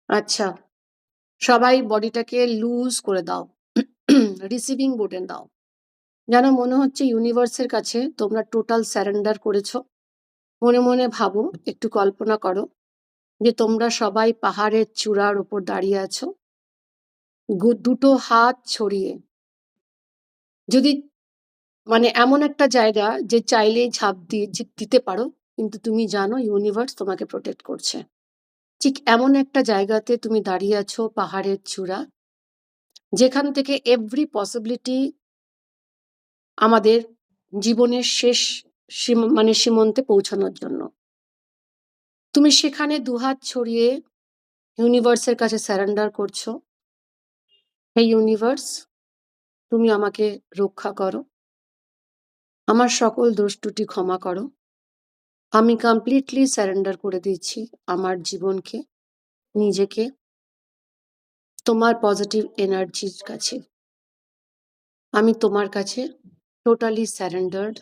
আচ্ছা, সবাই বডিটাকে লুজ করে দাও। রিসিভিং মোডে দাও। যেন মনে হচ্ছে ইউনিভার্সের কাছে তোমরা টোটাল সারেন্ডার করেছো। মনে মনে ভাবো, একটু কল্পনা করো যে তোমরা সবাই পাহাড়ের চূড়ার উপর দাঁড়িয়ে আছো, দুটো হাত ছড়িয়ে। যদি মানে এমন একটা জায়গা যে চাইলেই ঝাঁপ দিয়ে দিতে পারো, কিন্তু তুমি জানো ইউনিভার্স তোমাকে প্রোটেক্ট করছে। ঠিক এমন একটা জায়গাতে তুমি দাঁড়িয়ে আছো, পাহাড়ের চূড়া, যেখান থেকে এভরি পসিবিলিটি আমাদের জীবনের শেষ মানে সীমান্তে পৌঁছানোর জন্য। তুমি সেখানে দুহাত ছড়িয়ে ইউনিভার্সের কাছে সারেন্ডার করছো। হে ইউনিভার্স, তুমি আমাকে রক্ষা করো, আমার সকল দোষ ত্রুটি ক্ষমা করো। আমি কমপ্লিটলি সারেন্ডার করে দিচ্ছি আমার জীবনকে, নিজেকে তোমার পজিটিভ এনার্জির কাছে। আমি তোমার কাছে টোটালি সারেন্ডার্ড।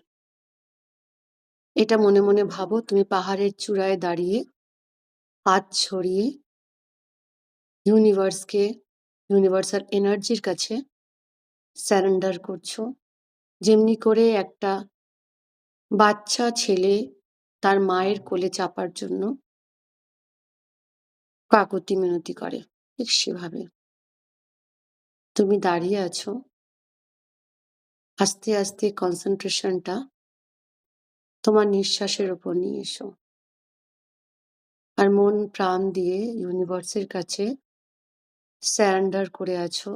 এটা মনে মনে ভাবো। তুমি পাহাড়ের চূড়ায় দাঁড়িয়ে হাত ছড়িয়ে ইউনিভার্সকে, ইউনিভার্সাল এনার্জির কাছে সারেন্ডার করছো। যেমনি করে একটা বাচ্চা ছেলে তার মায়ের কোলে চাপার জন্য কাকুতি মিনতি করে, ঠিক সেভাবে তুমি দাঁড়িয়ে আছো। আস্তে আস্তে কনসেন্ট্রেশনটা তোমার নিঃশ্বাসের উপর নিয়ে এসো, আর মন প্রাণ দিয়ে ইউনিভার্সের কাছে সারেন্ডার করে আছো।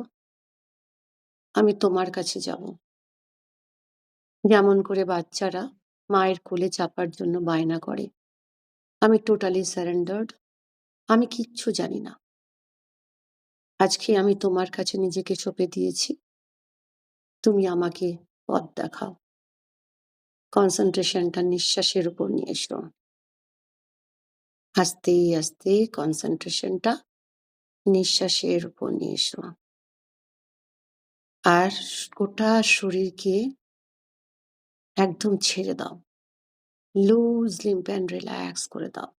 আমি তোমার কাছে যাব। যেমন করে বাচ্চারা মায়ের কোলে চাপার জন্য বায়না করে, আমি টোটালি সারেন্ডার্ড। আমি কিচ্ছু জানি না। আজকে আমি তোমার কাছে নিজেকে সঁপে দিয়েছি। তুমি আমাকে পথ দেখাও। কনসেন্ট্রেশনটা নিঃশ্বাসের উপর নিয়ে এসো। আস্তে আস্তে কনসেন্ট্রেশনটা নিঃশ্বাসের উপর নিয়ে এসো, আর গোটা শরীরকে একদম ছেড়ে দাও। লুজ লিম্প অ্যান্ড রিল্যাক্স করে দাও।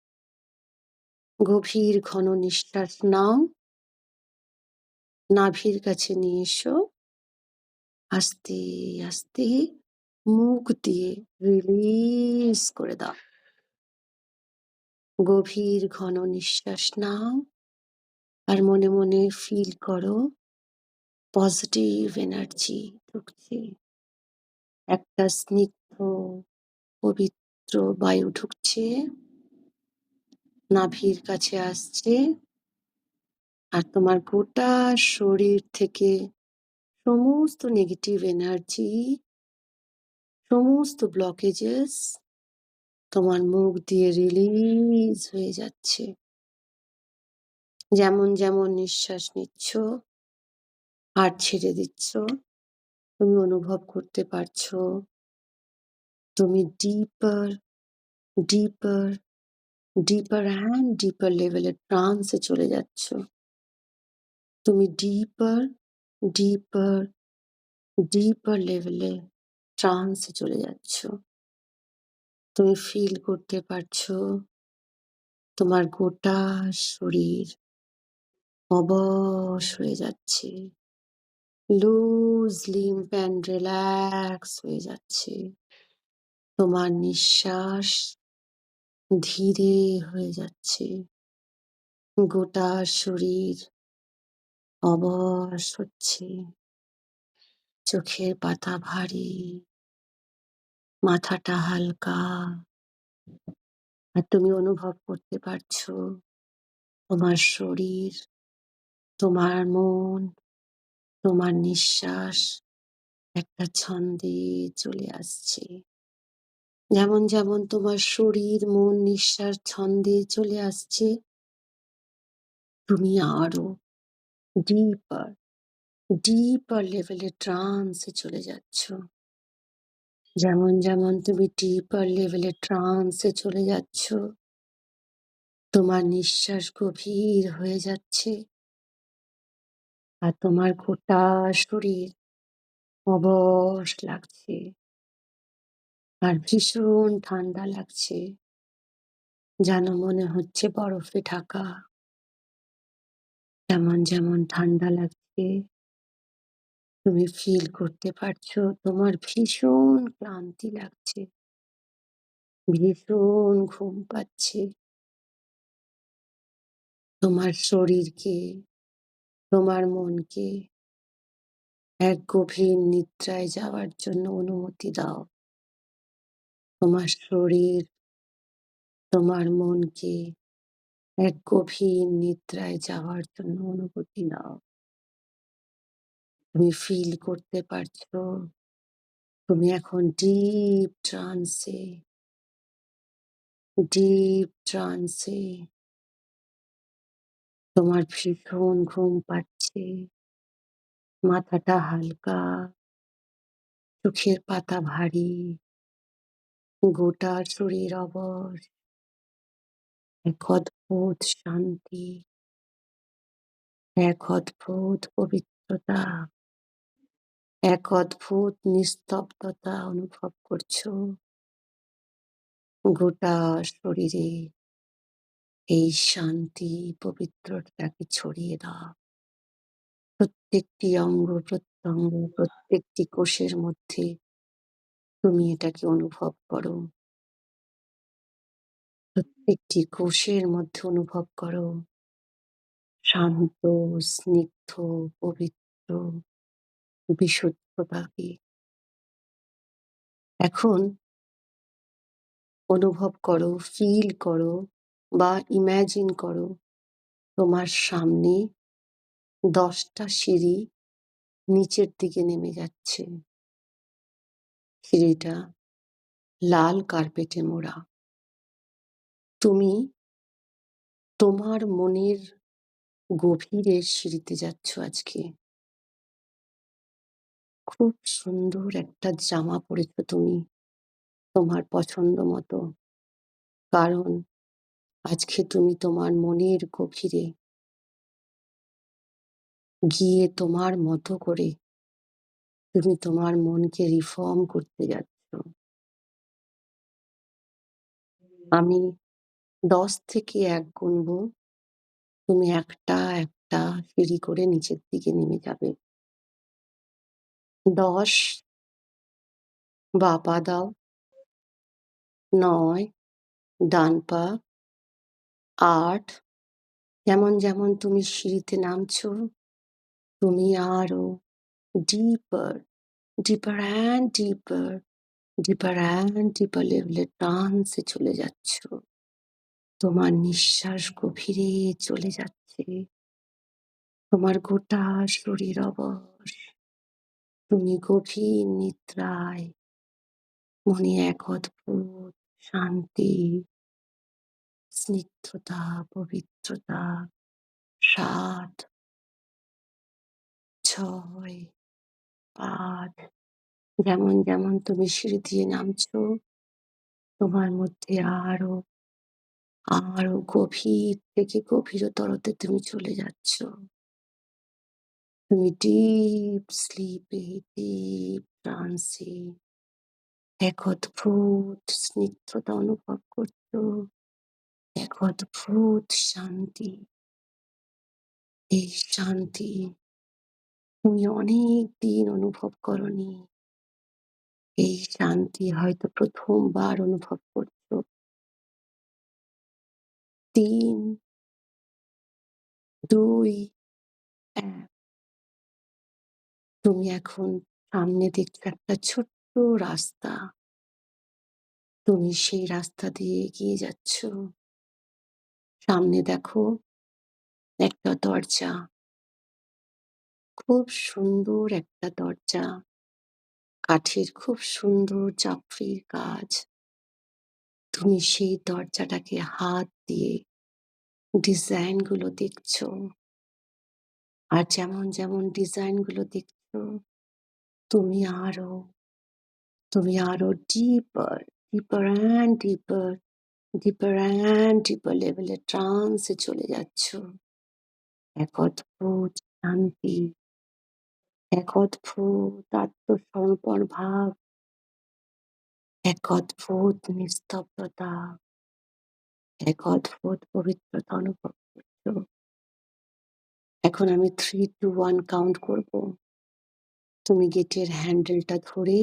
গভীর ঘন নিঃশ্বাস নাও, নাভির কাছে নিয়ে এসো। আস্তে আস্তে মুখ দিয়ে রিলিজ করে দাও। গভীর ঘন নিঃশ্বাস নাও, আর মনে মনে ফিল করো পজিটিভ এনার্জি ঢুকছে। একটা স্নিগ্ধ পবিত্র বায়ু ঢুকছে, নাভির কাছে আসছে, আর তোমার গোটা শরীর থেকে সমস্ত নেগেটিভ এনার্জি, সমস্ত ব্লকেজেস তোমার মুখ দিয়ে রিলিজ হয়ে যাচ্ছে। যেমন যেমন নিঃশ্বাস নিচ্ছ আর ছেড়ে দিচ্ছ, তুমি অনুভব করতে পারছো তুমি ডিপার ডিপার ডিপার অ্যান্ড ডিপার লেভেলের ট্রান্সে চলে যাচ্ছ। তুমি ডিপার ডিপার ডিপার লেভেলে ট্রান্সে চলে যাচ্ছ। তুমি ফিল করতে পারছো তোমার গোটা শরীর অবশ হয়ে যাচ্ছে, লুজ লিম্প অ্যান্ড রিল্যাক্স হয়ে যাচ্ছে। তোমার নিঃশ্বাস ধীরে হয়ে যাচ্ছে, গোটা শরীর অবশ হচ্ছে। চোখের পাতা ভারী, মাথাটা হালকা, আর তুমি অনুভব করতে পারছো তোমার শরীর, তোমার মন, তোমার নিঃশ্বাস একটা ছন্দে চলে আসছে। যেমন যেমন তোমার শরীর, মন, নিঃশ্বাস ছন্দে চলে আসছে, তুমি আরো ডিপার ডিপার লেভেলে ট্রান্সে চলে যাচ্ছ। যেমন যেমন তুমি ডিপার লেভেলে ট্রান্সে চলে যাচ্ছ, তোমার নিঃশ্বাস গভীর হয়ে যাচ্ছে, আর তোমার গোটা শরীর অবশ লাগছে, আর ভীষণ ঠান্ডা লাগছে, যেন মনে হচ্ছে বরফে ঢাকা। যেমন ঠান্ডা লাগছে, তুমি ফিল করতে পারছো তোমার ভীষণ ক্লান্তি লাগছে, ভীষণ ঘুম পাচ্ছে। তোমার শরীরকে, তোমার মনকে এক গভীর নিদ্রায় যাওয়ার জন্য অনুমতি দাও। তোমার শরীর, তোমার মনকে এক গভীর নিদ্রায় যাওয়ার জন্য অনুমতি দাও। তুমি ফিল করতে পারছো তুমি এখন ডিপ ট্রান্সে, ডিপ ট্রান্সে। তোমার ভীষণ ঘুম পাচ্ছে, মাথাটা হালকা, চোখের পাতা ভারী, গোটা শরীর অবশ, এক অদ্ভুত শান্তি, এক অদ্ভুত পবিত্রতা, এক অদ্ভুত নিস্তব্ধতা অনুভব করছো। গোটা শরীরে এই শান্তি পবিত্রতাকে ছড়িয়ে দাও। প্রত্যেকটি অঙ্গ প্রত্যঙ্গ, প্রত্যেকটি কোষের মধ্যে তুমি এটাকে অনুভব করো। প্রত্যেকটি কোষের মধ্যে অনুভব করো শান্ত, স্নিগ্ধ, পবিত্র বিশুদ্ধতাকে। এখন অনুভব করো, ফিল করো বা ইমাজিন করো তোমার সামনে 10টা সিঁড়ি নিচের দিকে নেমে যাচ্ছে। সিঁড়িটা লাল কার্পেটে মোড়া। তুমি তোমার মনের গভীরের সিঁড়িতে যাচ্ছ আজকে। খুব সুন্দর একটা জামা পরেছো তুমি, তোমার পছন্দ মতো। কারণ আজকে তুমি তোমার মনের গভীরে গিয়ে তোমার মতো করে তুমি তোমার মনকে রিফর্ম করতে যাচ্ছ। আমি 10 থেকে 1 গুনবো, তুমি একটা একটা সিঁড়ি করে নিচের দিকে নেমে যাবে। 10 বাঁ পা দাও, 9 ডান পা, 8 যেমন তুমি সিঁড়িতে নামছো তুমি আরো ডিপার, ডিপার অ্যান্ড ডিপার, ডিপার অ্যান্ড ডিপার লেভেলে ট্রান্সে চলে যাচ্ছ। তোমার নিঃশ্বাস গভীরে চলে যাচ্ছে, তোমার গোটা শরীর অবশ, তুমি গভীর নিদ্রায়, মনে এক অদ্ভুত শান্তি, স্নিগ্ধতা, পবিত্রতা। 7, 6, 5 যেমন তুমি সিঁড়ি দিয়ে নামছো তোমার মধ্যে আরো আরো গভীর থেকে গভীরতরতে তুমি চলে যাচ্ছ। তুমি ডিপ স্লিপে, ডিপ ট্রান্সে এক অদ্ভুত স্নিগ্ধতা অনুভব করছো, এক অদ্ভুত শান্তি। এই শান্তি তুমি অনেক দিন অনুভব করনি। এই শান্তি হয়তো প্রথমবার অনুভব করছো। 3, 2, 1 তুমি এখন সামনে দেখছো একটা ছোট্ট রাস্তা। তুমি সেই রাস্তা দিয়ে এগিয়ে যাচ্ছ। সামনে দেখো একটা দরজা, খুব সুন্দর একটা দরজা, কাঠের খুব সুন্দর জাফরির কাজ। তুমি সেই দরজাটাকে হাত দিয়ে ডিজাইন গুলো দেখছো। আর যেমন ডিজাইন গুলো দেখছো তুমি আরো তুমি আরো ডিপার, ডিপার অ্যান্ড ডিপার, ডিপার অ্যান্ড ডিপার লেভেলে ট্রান্সে চলে যাচ্ছ। এক অদ্ভুত শান্তি, এক অদ্ভুত আত্মসমর্পণ ভাব, এক অদ্ভুত নিস্তব্ধতা, এক অদ্ভুত পবিত্রতা অনুভব করছো। এখন আমি 3, 2, 1 কাউন্ট করব। তুমি গেটের হ্যান্ডেলটা ধরে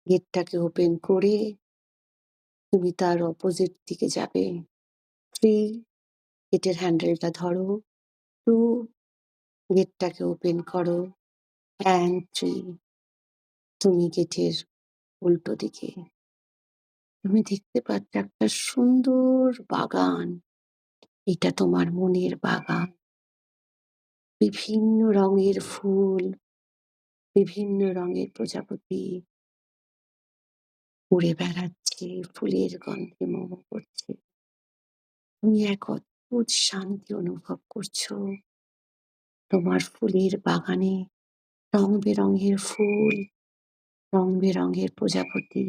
গেটটাকে ওপেন করে তুমি তার অপোজিট দিকে যাবে। 3, গেটের হ্যান্ডেলটা ধরো। 2, গেটটাকে ওপেন করো। অ্যান্ড 3, তুমি গেটের উল্টো দিকে। তুমি দেখতে পাচ্ছ একটা সুন্দর বাগান। এটা তোমার মনের বাগান। বিভিন্ন রঙের ফুল, বিভিন্ন রঙের প্রজাপতি উড়ে বেড়াচ্ছে, ফুলের গন্ধে মোমো করছে। তুমি এক অদ্ভুত শান্তি অনুভব করছো। তোমার ফুলের বাগানে রং বেরঙের ফুল, রং বেরঙের প্রজাপতি,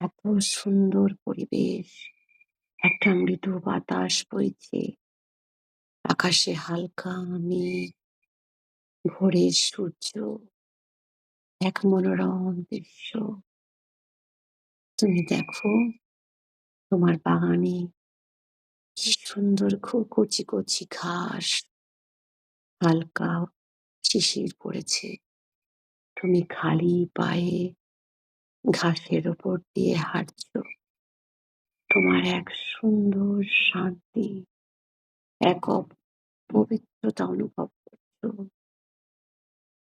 এত সুন্দর পরিবেশ। একটা মৃদু বাতাস বইছে, আকাশে হালকা মেঘ, ভোরের সূর্য, এক মনোরম দৃশ্য। তুমি দেখো তোমার বাগানে কি সুন্দর কচি কচি ঘাস, হালকা শিশির পড়েছে। তুমি খালি পায়ে ঘাসের ওপর দিয়ে হাঁটছো। তোমার এক সুন্দর শান্তি, এক পবিত্রতা অনুভব করছো।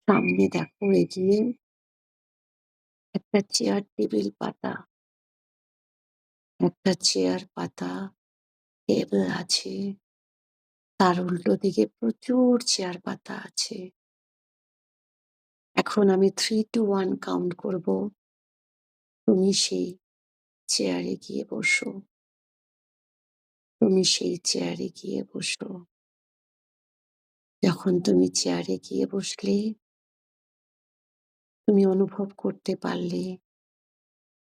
সামনে দেখো এগিয়ে একটা চেয়ার টেবিল পাতা, একটা চেয়ার পাতা টেবিল আছে। তার উল্টো দিকে প্রচুর চেয়ার পাতা আছে। এখন আমি 3, 2, 1 কাউন্ট করব। তুমি সেই চেয়ারে গিয়ে বসো। তুমি সেই চেয়ারে গিয়ে বসো। যখন তুমি চেয়ারে গিয়ে বসলে, তুমি অনুভব করতে পারলে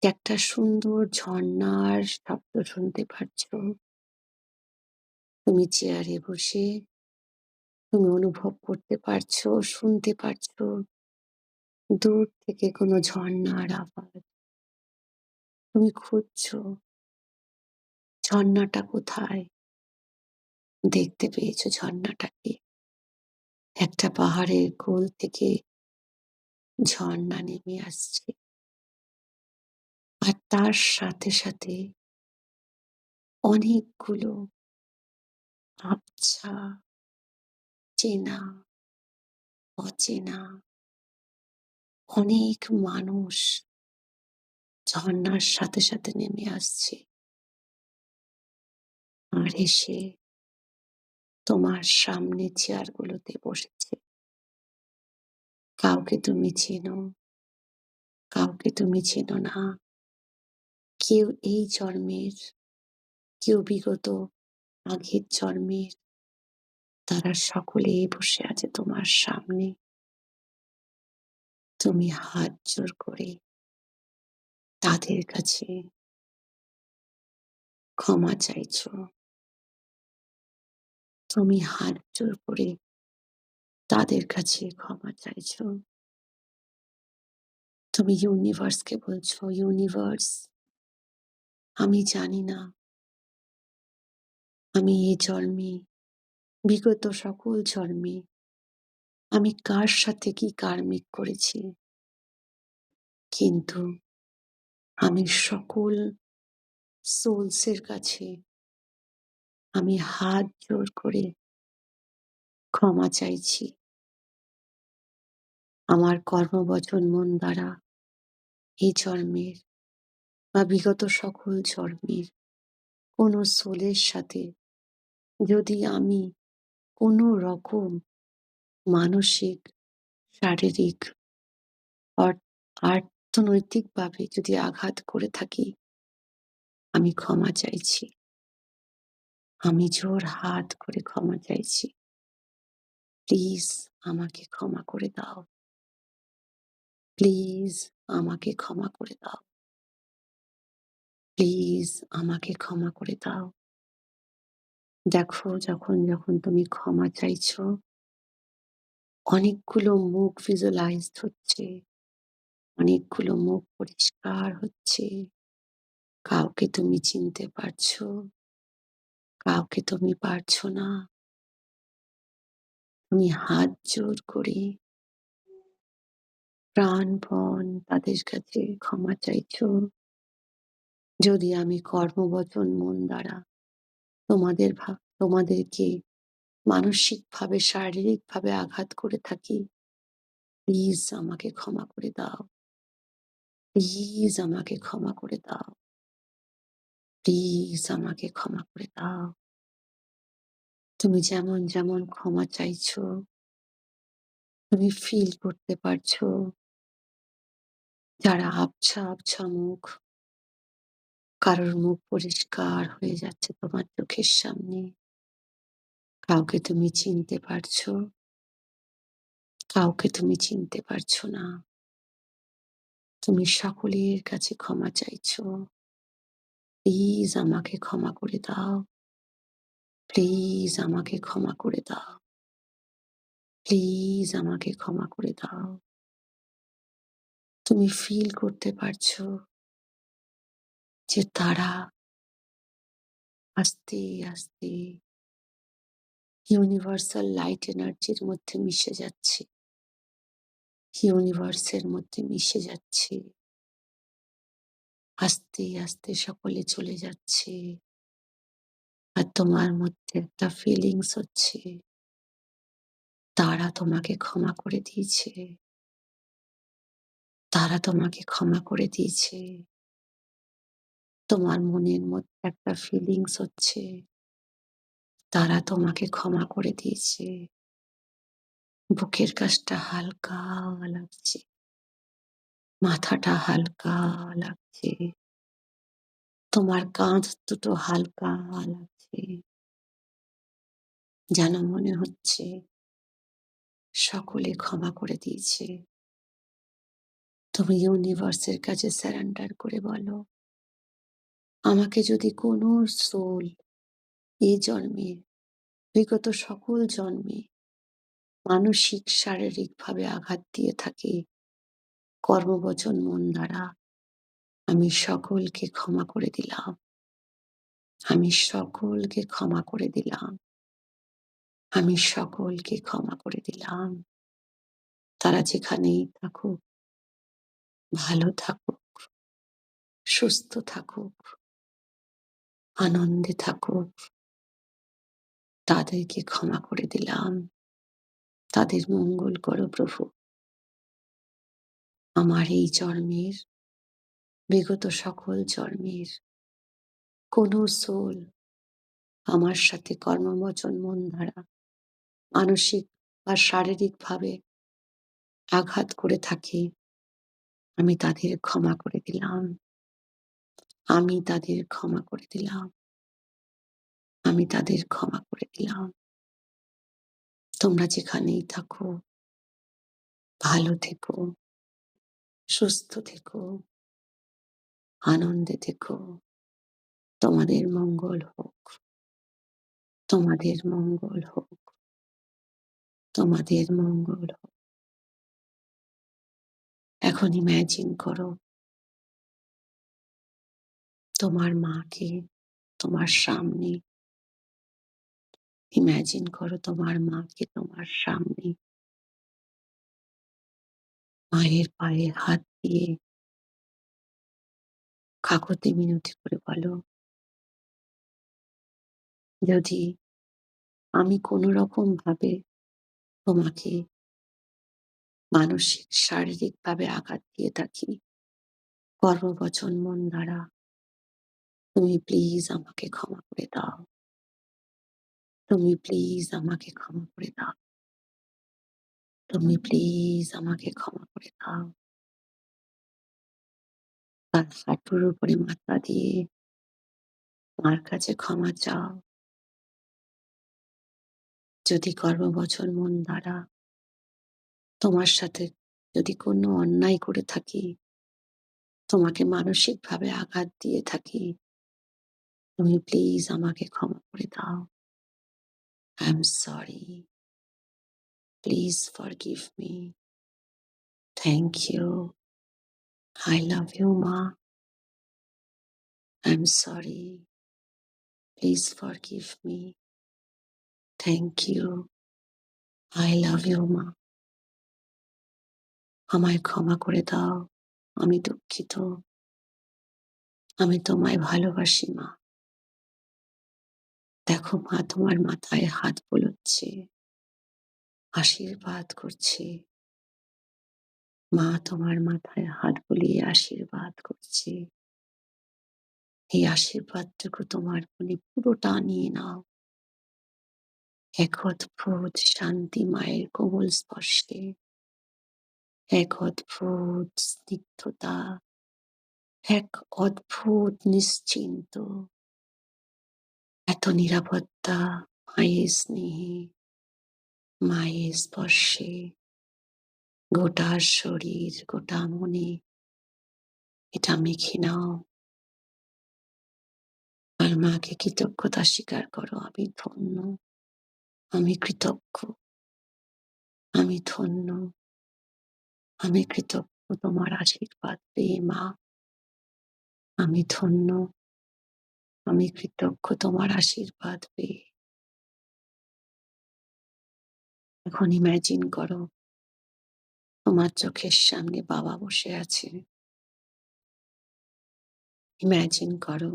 যে একটা সুন্দর ঝর্ণার শব্দ শুনতে পাচ্ছো। তুমি চেয়ারে বসে তুমি অনুভব করতে পারছো, শুনতে পারছো দূর থেকে কোনো ঝর্ণার আওয়াজ। তুমি খুঁজছো ঝর্ণাটা কোথায়। দেখতে পেয়েছো ঝর্ণাটাকে। একটা পাহাড়ের কোল থেকে ঝর্ণা নেমে আসছে। আর তার সাথে সাথে অনেকগুলো আবছা, চেনা, অচেনা অনেক মানুষ ঝর্ণার সাথে সাথে নেমে আসছে। আর এসে তোমার সামনে চেয়ারগুলোতে বসেছে। কাউকে তুমি চেনো, কাউকে তুমি চেনো না। কেউ এই জন্মের, কেউ বিগত আগের জন্মের। তারা সকলেই বসে আছে তোমার সামনে। তুমি হাত জোড় করে তাদের কাছে ক্ষমা চাইছো। তুমি হাত জোড় করে তাদের কাছে ক্ষমা চাইছো। তুমি ইউনিভার্সকে বলছো, ইউনিভার্স, আমি জানি না আমি এ জন্মে, বিগত সকল জন্মে আমি কার সাথে কি কার্মিক করেছি, কিন্তু আমি সকল সোলসের কাছে আমি হাত জোড় করে ক্ষমা চাইছি। আমার কর্মবচন মন দ্বারা এই জন্মের বা বিগত সকল জন্মের কোনো সোলের সাথে যদি আমি কোনো রকম মানসিক, শারীরিক, অর্থনৈতিকভাবে যদি আঘাত করে থাকি, আমি ক্ষমা চাইছি। আমি জোর হাত করে ক্ষমা চাইছি। প্লিজ আমাকে ক্ষমা করে দাও। প্লিজ আমাকে ক্ষমা করে দাও। প্লিজ আমাকে ক্ষমা করে দাও। দেখো যখন যখন তুমি ক্ষমা চাইছো, অনেকগুলো মুখ ভিজুয়ালাইজড হচ্ছে, অনেকগুলো মুখ পরিষ্কার হচ্ছে। কাউকে তুমি চিনতে পারছো, কাউকে তুমি পারছো না। তুমি হাত জোড় করে প্রাণপণ তাদের কাছে ক্ষমা চাইছো, যদি আমি কর্মবচন মন দ্বারা তোমাদেরকে মানসিকভাবে শারীরিকভাবে আঘাত করে থাকি, প্লিজ আমাকে ক্ষমা করে দাও। প্লিজ আমাকে ক্ষমা করে দাও। প্লিজ আমাকে ক্ষমা করে দাও। তুমি যেমন যেমন ক্ষমা চাইছো, তুমি ফিল করতে পারছো যারা আবছা আবছা মুখ, কারোর মুখ পরিষ্কার হয়ে যাচ্ছে তোমার চোখের সামনে। কাউকে তুমি চিনতে পারছো, কাউকে তুমি চিনতে পারছো না। তুমি সকলের কাছে ক্ষমা চাইছো। প্লিজ আমাকে ক্ষমা করে দাও। প্লিজ আমাকে ক্ষমা করে দাও। প্লিজ আমাকে ক্ষমা করে দাও। তুমি ফিল করতে পারছো যে তারা আস্তে আস্তে ইউনিভার্সাল লাইট এনার্জির মধ্যে মিশে যাচ্ছে, ইউনিভার্সের মধ্যে মিশে যাচ্ছে। আস্তে আস্তে সকলে চলে যাচ্ছে। আর তোমার মধ্যে একটা ফিলিংস হচ্ছে তারা তোমাকে ক্ষমা করে দিয়েছে। তারা তোমাকে ক্ষমা করে দিয়েছে। তোমার মনের মধ্যে একটা ফিলিংস হচ্ছে তারা তোমাকে ক্ষমা করে দিয়েছে। বুকের কাছটা হালকা লাগছে, মাথাটা হালকা লাগছে, তোমার কাঁধ দুটো হালকা লাগছে। যেন মনে হচ্ছে সকলে ক্ষমা করে দিয়েছে। তুমি ইউনিভার্সের কাছে সারেন্ডার করে বলো, আমাকে যদি কোনো সোল এ জন্মে, বিগত সকল জন্মে মানসিক শারীরিকভাবে আঘাত দিয়ে থাকে কর্মবচন মন দ্বারা, আমি সকলকে ক্ষমা করে দিলাম। আমি সকলকে ক্ষমা করে দিলাম। আমি সকলকে ক্ষমা করে দিলাম। তারা যেখানেই থাকুক, ভালো থাকুক, সুস্থ থাকুক, আনন্দে থাকুক। তাদেরকে ক্ষমা করে দিলাম। তাদের মঙ্গল করো প্রভু। আমার এই জন্মের, বিগত সকল জন্মের কোনো সোল আমার সাথে কর্মবচন মন দ্বারা মানসিক বা শারীরিকভাবে আঘাত করে থাকে, আমি তাদের ক্ষমা করে দিলাম। আমি তাদের ক্ষমা করে দিলাম। আমি তাদের ক্ষমা করে দিলাম। তোমরা যেখানেই থাকো, ভালো থেকো, সুস্থ থেকো, আনন্দে থেকো। তোমাদের মঙ্গল হোক। তোমাদের মঙ্গল হোক। তোমাদের মঙ্গল হোক। এখন ইম্যাজিন করো তোমার মাকে তোমার সামনে। ইম্যাজিন করো তোমার মাকে তোমার সামনে। মায়ের পায়ে হাত দিয়ে কাকুতি মিনতি করে বলো, যদি আমি কোনো রকম ভাবে তোমাকে মানসিক শারীরিকভাবে আঘাত দিয়ে থাকি কর্মবচন মন দ্বারা, তুমি প্লিজ আমাকে ক্ষমা করে দাও। তুমি প্লিজ আমাকে ক্ষমা করে দাও। তুমি প্লিজ আমাকে ক্ষমা করে দাও। তার হাঁটুর উপরে মাথা দিয়ে মার কাছে ক্ষমা চাও। যদি কর্মবচন মন দ্বারা তোমার সাথে যদি কোনো অন্যায় করে থাকি, তোমাকে মানসিকভাবে আঘাত দিয়ে থাকি, তুমি প্লিজ আমাকে ক্ষমা করে দাও। I am sorry. Please forgive me. Thank you. I love you, Ma. I'm sorry. Please forgive me. Thank you. I love you মা। আমায় ক্ষমা করে দাও। আমি দুঃখিত। আমি তোমায় ভালোবাসি মা। দেখো মা তোমার মাথায় হাত বুলোচ্ছে, আশীর্বাদ করছে। মা তোমার মাথায় হাত বুলিয়ে আশীর্বাদ করছে। এই আশীর্বাদটুকু তোমার মনে পুরোটা নিয়ে নাও। এক অদ্ভুত শান্তি মায়ের কোমল স্পর্শে, এক অদ্ভুত স্নিগ্ধতা, এক অদ্ভুত নিশ্চিন্ত, এত নিরাপত্তা মায়ের স্নেহে, মায়ের স্পর্শে, গোটা শরীর, গোটা মনে এটা মেখে নাও। আর মাকে কৃতজ্ঞতা স্বীকার করো। আমি ধন্য, আমি কৃতজ্ঞ, আমি ধন্য, আমি কৃতজ্ঞ তোমার আশীর্বাদ পেয়ে মা। আমি ধন্য, আমি কৃতজ্ঞ তোমার আশীর্বাদ পেয়ে। এখন ইমাজিন করো তোমার চোখের সামনে বাবা বসে আছে। ইমাজিন করো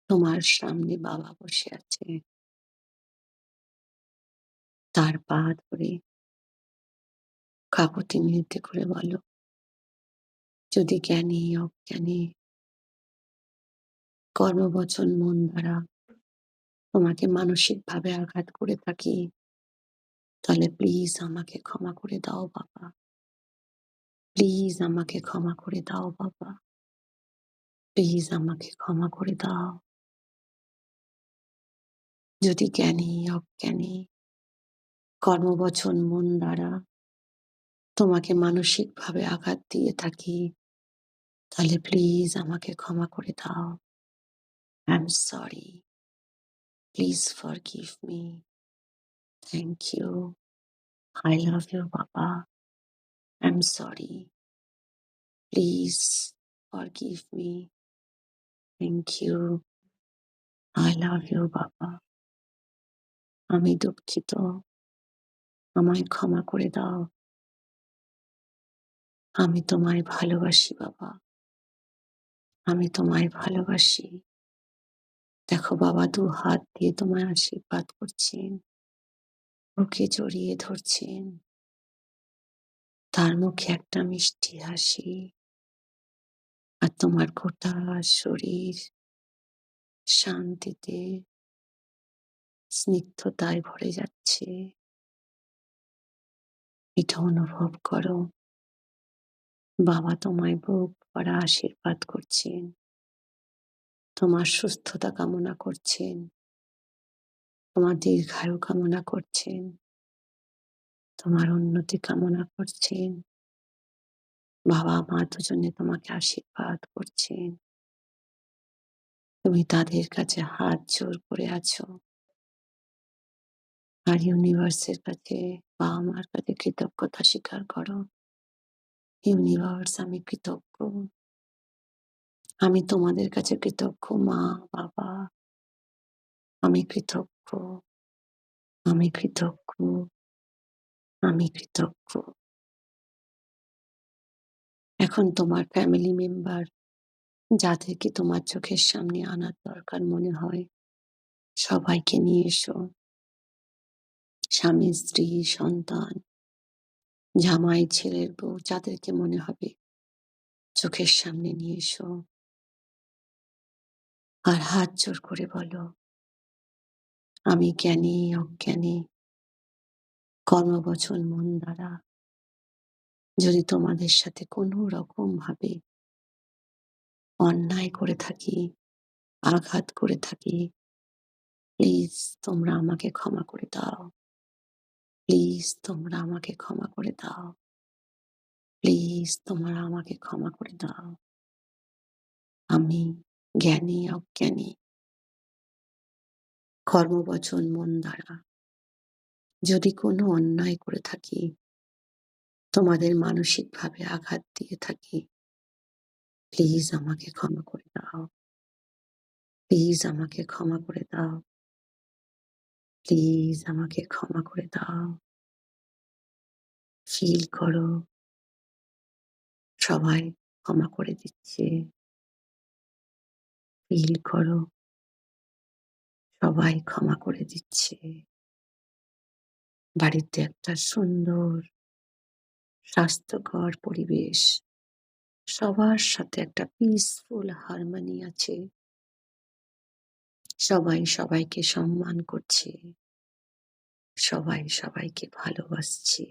তোমার সামনে বাবা বসে আছে। তার পা ধরে কাকুতি মিনতি করে বলো, যদি জ্ঞানী অজ্ঞানী কর্মবচন মন দ্বারা তোমাকে মানসিকভাবে আঘাত করে থাকি, তাহলে প্লিজ আমাকে ক্ষমা করে দাও বাবা। প্লিজ আমাকে ক্ষমা করে দাও বাবা। প্লিজ আমাকে ক্ষমা করে দাও। যদি জ্ঞানী অজ্ঞানী কর্মবচন মন দ্বারা তোমাকে মানসিকভাবে আঘাত দিয়ে থাকি, তাহলে প্লিজ আমাকে ক্ষমা করে দাও। I am sorry. Please forgive me. Thank you. I love you বাবা। I am sorry. Please forgive me. Thank you. I love you বাবা। আমি দুঃখিত। আমায় ক্ষমা করে দাও। আমি তোমায় ভালোবাসি বাবা। আমি তোমায় ভালোবাসি। দেখো বাবা দু হাত দিয়ে তোমায় আশীর্বাদ করছেন, বুকে জড়িয়ে ধরছেন। তার মুখে একটা মিষ্টি হাসি। আর তোমার গোটা শরীর শান্তিতে, স্নিগ্ধতায় ভরে যাচ্ছে। এটা অনুভব করো। বাবা তোমায় বুক ভরা আশীর্বাদ করছেন। তোমার সুস্থতা কামনা করছেন। তোমার দীর্ঘায়ু কামনা করছেন। তোমার উন্নতি কামনা করছেন। বাবা মা দুজনে তোমাকে আশীর্বাদ করছেন। তুমি তাদের কাছে হাত জোর করে আছো। আর ইউনিভার্সের কাছে, বাবা মার কাছে কৃতজ্ঞতা স্বীকার করো। ইউনিভার্স, আমি কৃতজ্ঞ। আমি তোমাদের কাছে কৃতজ্ঞ মা, বাবা। আমি কৃতজ্ঞ। আমি কৃতজ্ঞ। আমি কৃতজ্ঞ। এখন তোমার ফ্যামিলি মেম্বার যাদেরকে তোমার চোখের সামনে আনার দরকার মনে হয়, সবাইকে নিয়ে এসো। স্বামী, স্ত্রী, সন্তান, জামাই, ছেলের বউ, যাদেরকে মনে হবে চোখের সামনে নিয়ে এসো। আর হাত জোর করে বলো, আমি জ্ঞানী অজ্ঞানী কর্মবচন মন দ্বারা যদি তোমাদের সাথে কোনো রকম ভাবে অন্যায় করে থাকি, আঘাত করে থাকি, প্লিজ তোমরা আমাকে ক্ষমা করে দাও। প্লিজ তোমরা আমাকে ক্ষমা করে দাও। প্লিজ তোমরা আমাকে ক্ষমা করে দাও। আমি জ্ঞানী অজ্ঞানী কর্মবচন মন দ্বারা যদি কোনো অন্যায় করে থাকি, তোমাদের মানসিকভাবে আঘাত দিয়ে থাকি, প্লিজ আমাকে ক্ষমা করে দাও। প্লিজ আমাকে ক্ষমা করে দাও। প্লিজ আমাকে ক্ষমা করে দাও। ফিল করো সবাই ক্ষমা করে দিচ্ছে। ফিল করো সবাই ক্ষমা করে দিচ্ছে। বাড়িতে একটা সুন্দর স্বাস্থ্যকর পরিবেশ। সবার সাথে একটা পিসফুল হারমোনি আছে। সবাই সবাইকে সম্মান করছে। সবাই সবাইকে ভালোবাসছে।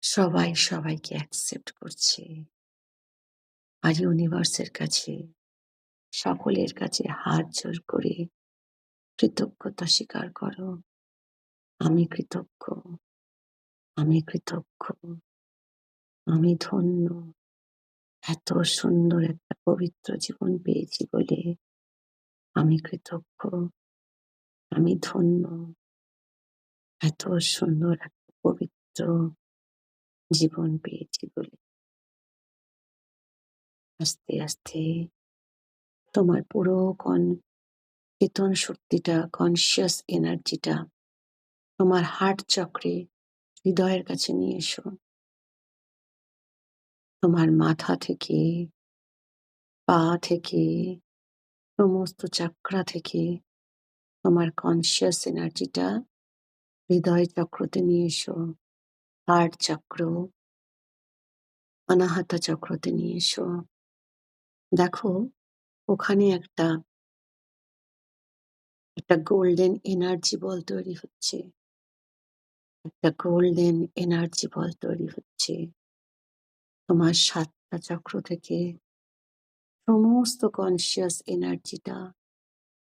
সবাই সবাইকে অ্যাকসেপ্ট করছে। আজ ইউনিভার্সের কাছে, সকলের কাছে হাত জোড় করে কৃতজ্ঞতা স্বীকার করো। আমি কৃতজ্ঞ, আমি কৃতজ্ঞ, আমি ধন্য। এত সুন্দর একটা পবিত্র জীবন পেয়েছি বলে আমি কৃতজ্ঞ, আমি ধন্য। এত সুন্দর একটা পবিত্র জীবন পেয়েছি বলে। আস্তে আস্তে তোমার পুরো চেতন শক্তিটা, কনসিয়াস এনার্জিটা তোমার হার্ট চক্রে, হৃদয়ের কাছে নিয়ে এসো। তোমার মাথা থেকে, পা থেকে, সমস্ত চাকরা থেকে তোমার কনসিয়াস এনার্জিটা হৃদয় চক্রতে নিয়ে এসো। হার্ট চক্র, অনাহতা চক্রতে নিয়ে এসো। দেখো ওখানে একটা গোল্ডেন এনার্জি বল তৈরি হচ্ছে। একটা গোল্ডেন এনার্জি বল তৈরি হচ্ছে। তোমার ৭টা চক্র থেকে সমস্ত কনসিয়াস এনার্জিটা,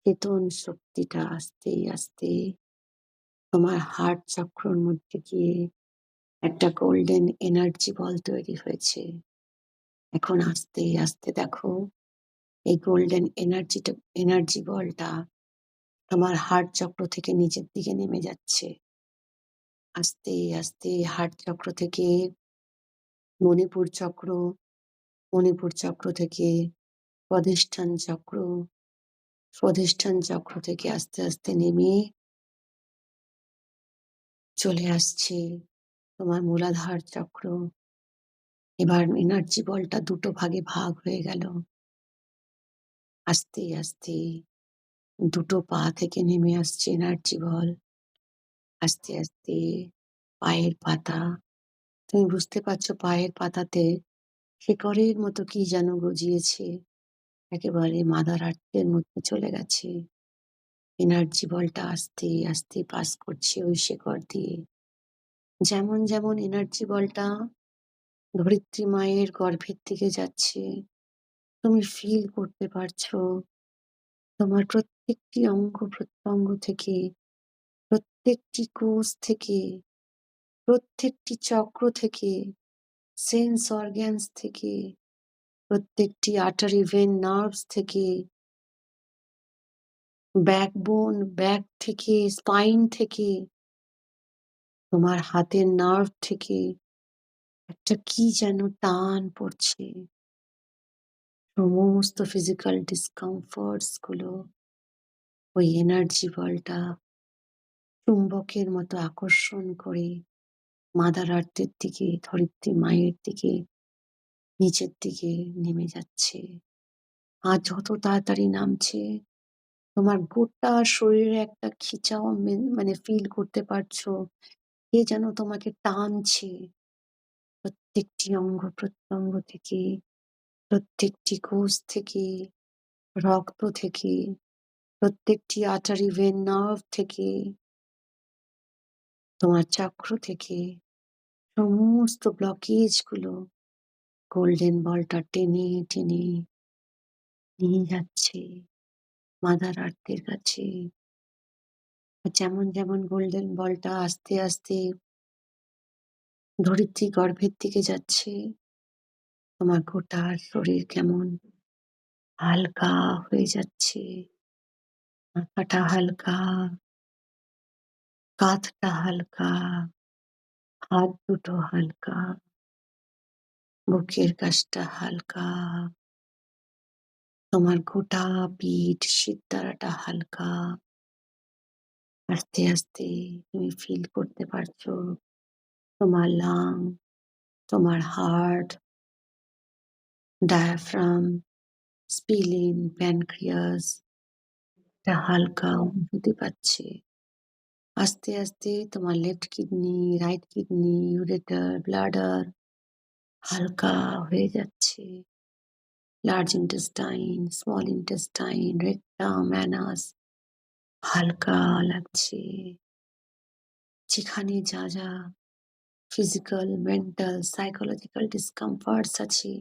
চেতন শক্তিটা আস্তে আস্তে তোমার হার্ট চক্রর মধ্যে গিয়ে একটা গোল্ডেন এনার্জি বল তৈরি হয়েছে। এখন আস্তে আস্তে দেখো এই গোল্ডেন এনার্জি বলটা তোমার হার্ট চক্র থেকে নিচের দিকে নেমে যাচ্ছে। আস্তে আস্তে হার্ট চক্র থেকে মণিপুর চক্র, মণিপুর চক্র থেকে স্বাধিষ্ঠান চক্র, স্বাধিষ্ঠান চক্র থেকে আস্তে আস্তে নেমে চলে আসছে তোমার মূলাধার চক্র। এবার এনার্জি বলটা দুটো ভাগে ভাগ হয়ে গেল। আস্তে আস্তে দুটো পা থেকে নেমে আসছে এনার্জি বল। আস্তে আস্তে পায়ের পাতা, তুমি বুঝতে পারছো পায়ের পাতাতে শিকড়ের মতো কি যেন গজিয়েছে, একেবারে মাদার আর্থের মধ্যে চলে গেছে। এনার্জি বলটা আস্তে আস্তে পাস করছে ওই শিকড় দিয়ে। যেমন যেমন এনার্জি বলটা ধরিত্রী মায়ের গর্ভের দিকে যাচ্ছে, তুমি ফিল করতে পারছো তোমার প্রত্যেকটি অঙ্গ প্রত্যঙ্গ থেকে, প্রত্যেকটি কোষ থেকে, প্রত্যেকটি চক্র থেকে, সেন্স অর্গ্যানস থেকে, প্রত্যেকটি আর্টারি ভেন নার্ভস থেকে, ব্যাকবোন, ব্যাক থেকে, স্পাইন থেকে, তোমার হাতের নার্ভ থেকে একটা কি যেন টান পড়ছে। সমস্ত ফিজিক্যাল ডিসকমফোর্টস গুলো ওই এনার্জি বলটা চুম্বকের মতো আকর্ষণ করে মাদার আর্থের দিকে, ধরিত্রী মায়ের দিকে, নিচের দিকে নেমে যাচ্ছে। আর যত তাড়াতাড়ি নামছে তোমার গোটা শরীরে একটা খিচাও মানে ফিল করতে পারছো। কে যেন তোমাকে টানছে প্রত্যেকটি অঙ্গ প্রত্যঙ্গ থেকে, প্রত্যেকটি কোষ থেকে, রক্ত থেকে, প্রত্যেকটি আর্টারি ভেন নার্ভ থেকে, তোমার চক্র থেকে সমস্ত ব্লকেজ গুলো গোল্ডেন বলটা টেনে টেনে নিয়ে যাচ্ছে মাদার আর্থের কাছে। যেমন যেমন গোল্ডেন বলটা আস্তে আস্তে ধরিত্রী গর্ভের দিকে যাচ্ছে, তোমার গোটা শরীর কেমন হালকা হয়ে যাচ্ছে। মাথাটা হালকা, কাঁধটা হালকা, হাত দুটো হালকা, বুকের কাছটা হালকা, তোমার গোটা পিঠ শিরদাঁড়াটা হালকা। আস্তে, আস্তে তুমি ফিল করতে পারছো তোমার লাং, তোমার হার্ট, ডায়াফ্রাম, স্প্লিন, প্যানক্রিয়াস একটা হালকা অনুভূতি পাচ্ছে। আস্তে, আস্তে তোমার left kidney, right kidney, ureter, bladder হালকা হয়ে যাচ্ছে। Large intestine, small intestine, rectum, Anas হালকা লাগছে। যেখানে যা, যা ফিজিক্যাল, মেন্টাল, সাইকোলজিক্যাল ডিসকমফর্টস আছে,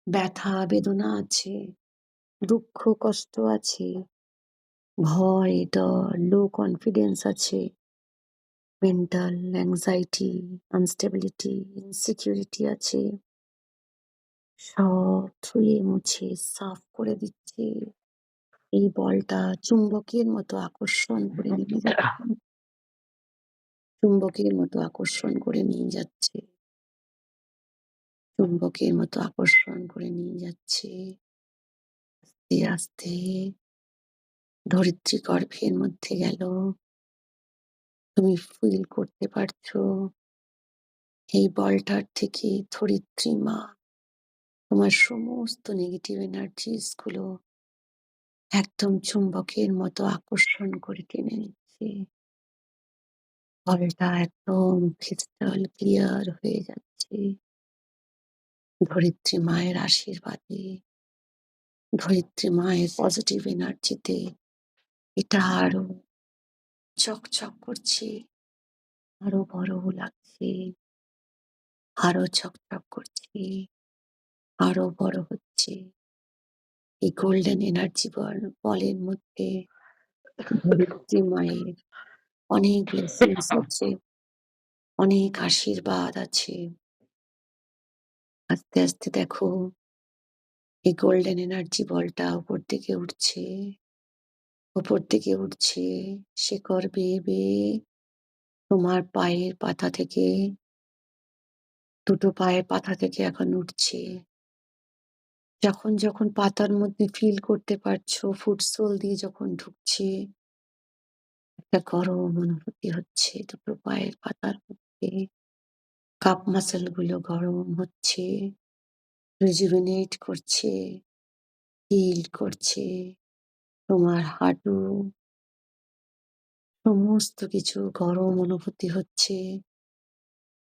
ব্যথা, বেদনা আছে, দুঃখ, কষ্ট আছে, ভয়, ডর, লো কনফিডেন্স আছে, মেন্টাল অ্যাংজাইটি, আনস্টেবিলিটি, ইনসিকিউরিটি আছে, সব ধুয়ে মুছে সাফ করে দিচ্ছে। এই বলটা চুম্বকের মতো আকর্ষণ করে নিয়ে যাচ্ছে, চুম্বকের মতো আকর্ষণ করে নিয়ে যাচ্ছে, চুম্বকের মতো আকর্ষণ করে নিয়ে যাচ্ছে। আস্তে আস্তে ধরিত্রী গর্ভের মধ্যে গেল। তুমি ফিল করতে পারছো এই বলটার থেকে ধরিত্রী মা তোমার সমস্ত নেগেটিভ এনার্জিস গুলো একদম চুম্বকের মতো আকর্ষণ করে টেনে নিচ্ছে। বলটা একদম ক্রিস্টাল ক্লিয়ার হয়ে যাচ্ছে ধরিত্রী মায়ের আশীর্বাদে, ধরিত্রী মায়ের পজিটিভ এনার্জিতে। এটা আরো চকচক করছে, আরো বড় লাগছে, আরো চকচক করছে, আরো বড় হচ্ছে। এই গোল্ডেন এনার্জি বলের মধ্যে ধরিত্রী মায়ের অনেক ব্লেসিংস আছে, অনেক আশীর্বাদ আছে। আস্তে আস্তে দেখো এই গোল্ডেন এনার্জি বলটা উপর দিকে উঠছে, উপর দিকে উঠছে, শিকড় বেয়ে বেয়ে তোমার পায়ের পাতা থেকে, দুটো পায়ের পাতা থেকে এখন উঠছে। যখন যখন পাতার মধ্যে ফিল করতে পারছো ফুটসোল দিয়ে যখন ঢুকছে, একটা গরম অনুভূতি হচ্ছে দুটো পায়ের পাতার মধ্যে। কাপ মাসেল গুলো গরম হচ্ছে, রিজুভিনেট করছে, হিল করছে। তোমার হাঁটু, সমস্ত কিছু গরম অনুভূতি হচ্ছে,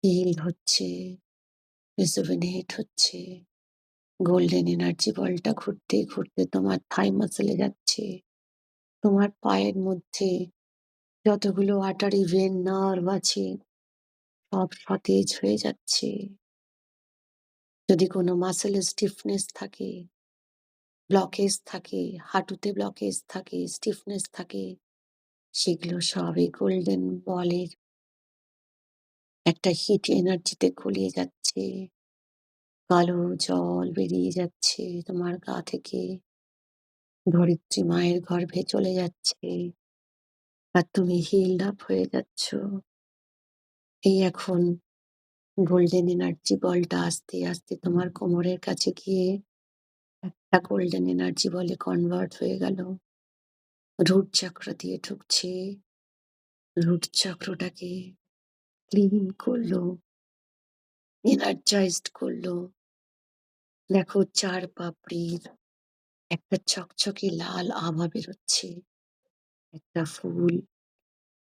হিল হচ্ছে, রিজুভিনেট হচ্ছে। গোল্ডেন এনার্জি বলটা ঘুরতে ঘুরতে তোমার থাই মাসেলে যাচ্ছে। তোমার পায়ের মধ্যে যতগুলো আর্টারি, ভেন, নার্ভ আছে সব সতেজ হয়ে যাচ্ছে। যদি কোনো মাসেলে স্টিফনেস থাকে, ব্লকেজ থাকে, হাঁটুতে ব্লকেজ থাকে, স্টিফনেস থাকে, সেগুলো সব এই গোল্ডেন বলের একটা হিট এনার্জিতে গলিয়ে যাচ্ছে। কালো জল বেরিয়ে যাচ্ছে তোমার গা থেকে, ধরিত্রী মায়ের গর্ভে চলে যাচ্ছে, আর তুমি হিলড আপ হয়ে যাচ্ছ। এই এখন গোল্ডেন এনার্জি বলটা আস্তে আস্তে তোমার কোমরের কাছে গিয়ে একটা গোল্ডেন এনার্জি বলে কনভার্ট হয়ে গেল। রুট চক্র দিয়ে ঢুকছে, রুট চক্রটাকে ক্লিন করলো, এনার্জাইজড করলো। দেখো চার পাপড়ির একটা চকচকে লাল আভা বেরোচ্ছে, একটা ফুল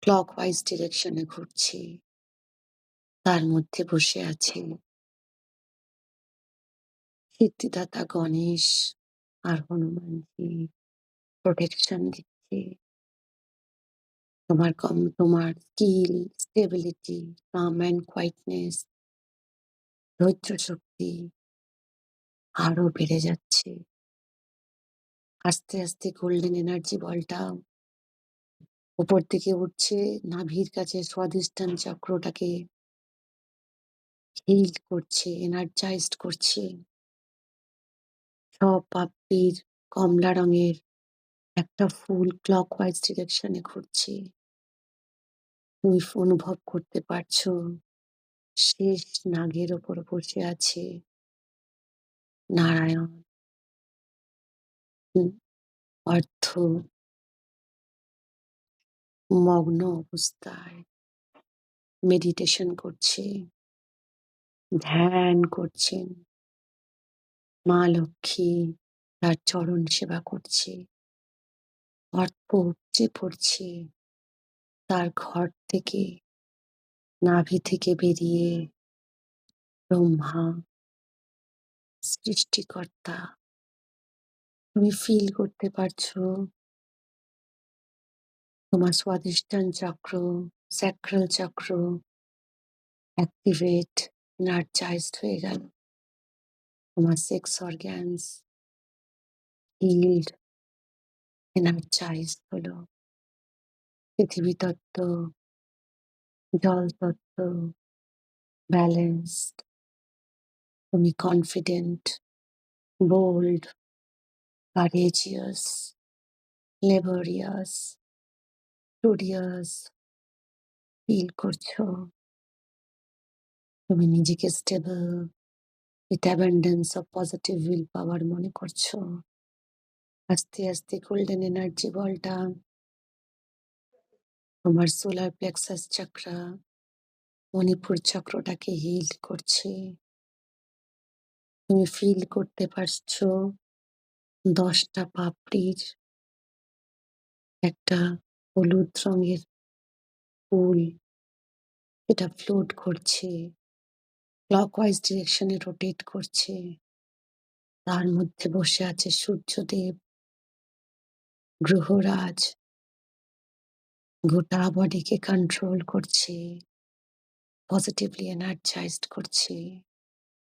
ক্লকওয়াইজ ডিরেকশনে ঘুরছে, তার মধ্যে বসে আছে সিদ্ধিদাতা গণেশ আর হনুমানজি প্রোটেকশন দিচ্ছে। তোমার skill, stability, calm and quietness, ধৈর্য শক্তি আরো বেড়ে যাচ্ছে। আস্তে আস্তে গোল্ডেন এনার্জি বলটা উপর থেকে উঠছে, নাভির কাছে স্বাধিষ্ঠান চক্রটাকে হিল করছে, এনার্জাইজড করছে। সব পাপড়ির কমলা রঙের একটা ফুল ক্লকওয়াইজ ডিরেকশনে ঘুরছে। তুমি অনুভব করতে পারছো শেষ নাগের ওপর বসে আছে নারায়ণ। হুম, অর্থ, মগ্ন অবস্থায় মেডিটেশন করছে, ধ্যান করছেন। মা লক্ষ্মী তার চরণ সেবা করছে, অর্থ উপচে পড়ছে তার ঘর থেকে, নাভি থেকে বেরিয়ে। ব্রহ্মা সৃষ্টিকর্তা, তুমি ফিল করতে পারছো তোমার স্বাধিষ্ঠান চক্র, স্যাক্রাল চক্র অ্যাক্টিভেট, এনার্জাইজড হয়ে গেল। তোমার সেক্স অর্গ্যানস হিল্ড, এনার্জাইজড হলো। পৃথিবী তত্ত্ব, জল তত্ত্ব ব্যালেন্সড। তুমি confident, bold, courageous, laborious, studious feel করছো। তুমি নিজেকে stable, with abundance of positive will power মনে করছো। আস্তে আস্তে গোল্ডেন এনার্জি বলটা তোমার সোলার প্লেক্সাস চক্রা, মণিপুর চক্রটাকে হিল করছে। তুমি ফিল করতে পারছো 10টা পাপড়ির একটা হলুদ রঙের ফুল, এটা ফ্লোট করছে, ক্লকওয়াইজ ডিরেকশনে রোটেট করছে। তার মধ্যে বসে আছে সূর্যদেব, গ্রহরাজ, গোটা বডিকে কন্ট্রোল করছে, পজিটিভলি এনার্জাইজড করছে।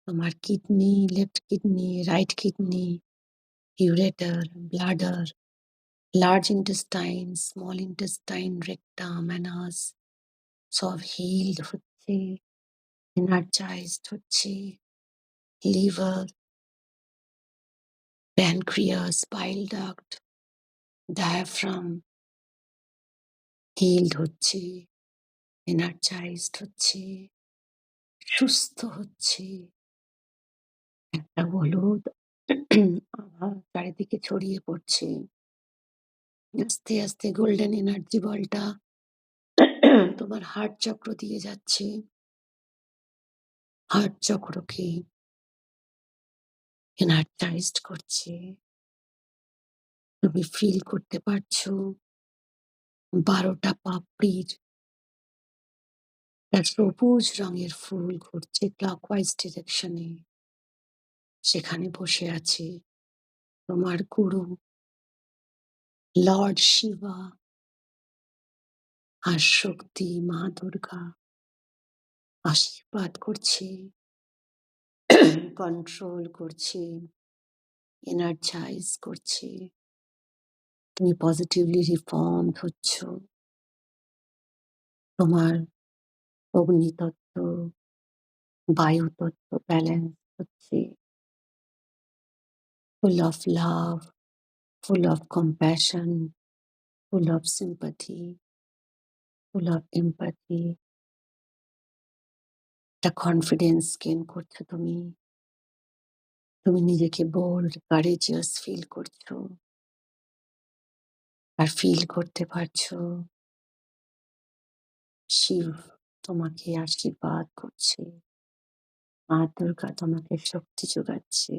তোমার kidney, left kidney, right kidney, ureter, bladder, large intestine, small intestine, rectum, anus সব হিলড হচ্ছে, এনার্জাইজড হচ্ছে। Liver, pancreas, bile duct, diaphragm healed হচ্ছে, এনার্জাইজড হচ্ছে, সুস্থ হচ্ছে। একটা হলুদ আভা চারিদিকে ছড়িয়ে পড়ছে। আস্তে আস্তে গোল্ডেন এনার্জি বলটা তোমার হার্ট চক্র দিয়ে যাচ্ছে। হার্ট চক্রকে এনার্জাইজড করছে। তুমি ফিল করতে পারছো 12টা পাপড়ির একটা সবুজ রঙের ফুল ঘুরছে ক্লকওয়াইজ ডিরেকশনে। সেখানে বসে আছে তোমার গুরু লর্ড শিবা আর শক্তি মা দুর্গা আশীর্বাদ করছে, কন্ট্রোল করছে, এনার্জাইজ করছে। তুমি পজিটিভলি রিফর্মড হচ্ছ। তোমার অগ্নিতত্ত্ব, বায়ুতত্ত্ব ব্যালেন্স হচ্ছে, full of love, full of compassion, full of sympathy, full of empathy. একটা কনফিডেন্স গেইন করছো তুমি। তুমি নিজেকে বোল্ড, কারেজিয়াস ফিল করছো। আর ফিল করতে পারছো শিব তোমাকে আশীর্বাদ করছে, মা দুর্গা তোমাকে শক্তি যোগাচ্ছে,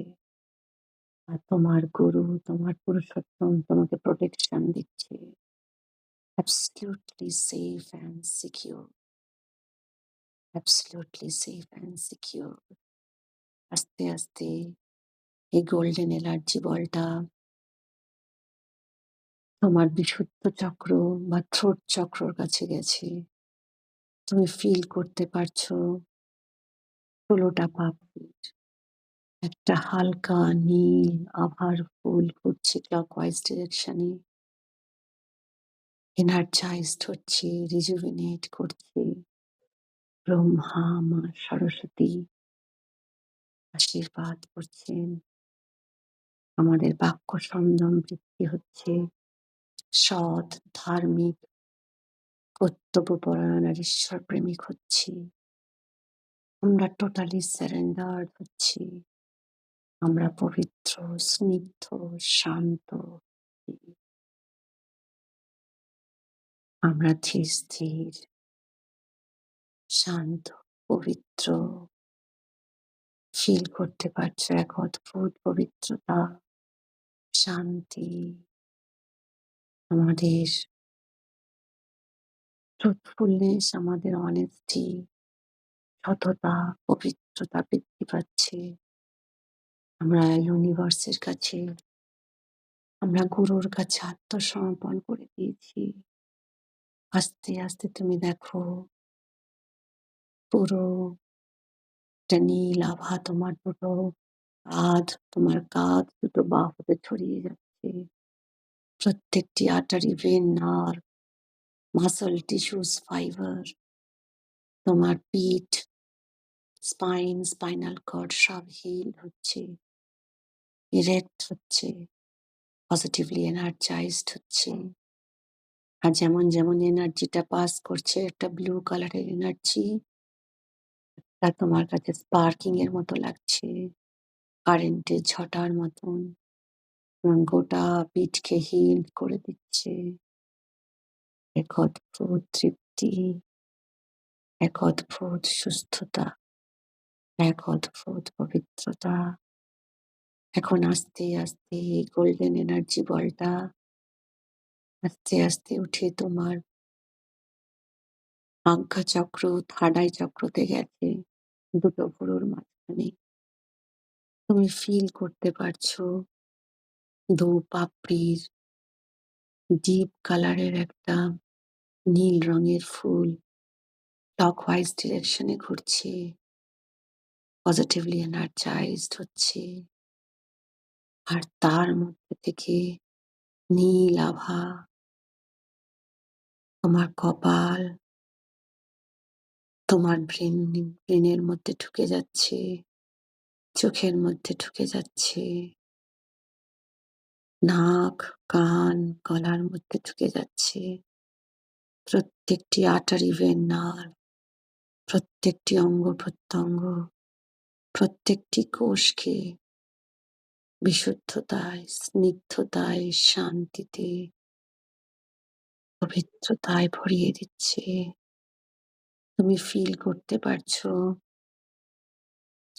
আর তোমার গুরু, তোমার পুরুষোত্তম তোমাকে প্রোটেকশন দিচ্ছে। Absolutely safe and secure, absolutely safe and secure. আস্তে আস্তে এই গোল্ডেন এনার্জি বলটা তোমার বিশুদ্ধ চক্র বা থ্রোট চক্রর কাছে গেছে। তুমি ফিল করতে পারছো 16টা পাপড়ির একটা হালকা নীল আভার ফুল ঘুরছে ক্লকওয়াইজ ডিরেকশনে, এনার্জাইজড হচ্ছে, রিজুভিনেট করছে। ব্রহ্মা মা সরস্বতী আশীর্বাদ করছেন। আমাদের বাক্য সংযম বৃদ্ধি হচ্ছে, সৎ, ধার্মিক, কর্তব্যপরায়ণ আর ঈশ্বর প্রেমিক হচ্ছি। আমরা টোটালি সারেন্ডার্ড হচ্ছি। আমরা পবিত্র, স্নিগ্ধ, শান্ত। আমরা ধীর স্থির, শান্ত, পবিত্র ফিল করতে পারছো এক অদ্ভুত পবিত্রতা, শান্তি। আমাদের ট্রুথফুলনেস, আমাদের অনেস্টি, সততা, পবিত্রতা বৃদ্ধি পাচ্ছে। আমরা ইউনিভার্সের কাছে, আমরা গুরুর কাছে আত্মসমর্পণ করে দিয়েছি। আস্তে আস্তে তুমি দেখো পুরো একটা নীল আভা তোমার দুটো তোমার কাঁধ, দুটো বাহুতে ছড়িয়ে যাচ্ছে। প্রত্যেকটি artery, vein, nerve, muscle, tissues, fibre, তোমার পিঠ, স্পাইন, স্পাইনাল কর্ড সব হিল হচ্ছে, ইরেক্ট হচ্ছে, পজিটিভলি এনার্জাইজড হচ্ছে। আর যেমন যেমন এনার্জিটা পাস করছে, একটা ব্লু কালারের এনার্জি, তা তোমার কাছে স্পার্কিং এর মতো লাগছে, কারেন্টের ঝটার মতন। এবং গোটা পিঠকে হিল করে দিচ্ছে। এক অদ্ভুত তৃপ্তি, এক অদ্ভুত সুস্থতা, এক অদ্ভুত পবিত্রতা। এখন আস্তে আস্তে এই গোল্ডেন এনার্জি বলটা আস্তে আস্তে উঠে তোমার আজ্ঞা চক্র, থার্ড আই চক্রতে গেছে, দুটো ভুরুর মাঝখানে। তুমি ফিল করতে পারছো দু পাপড়ির ডিপ কালারের একটা নীল রঙের ফুল ক্লকওয়াইজ ডিরেকশনে ঘুরছে, পজিটিভলি এনার্জাইজড হচ্ছে। আর তার মধ্যে থেকে নীল আভা তোমার কপাল, তোমার ব্রেনের মধ্যে ঢুকে যাচ্ছে, চোখের মধ্যে ঢুকে যাচ্ছে, নাক, কান, গলার মধ্যে ঢুকে যাচ্ছে। প্রত্যেকটি আর্টারি, ভেন, নার্ভ, প্রত্যেকটি অঙ্গ প্রত্যঙ্গ, প্রত্যেকটি কোষকে বিশুদ্ধতায়, স্নিগ্ধতায়, শান্তিতে, পবিত্রতায় ভরিয়ে দিচ্ছে। তুমি ফিল করতে পারছো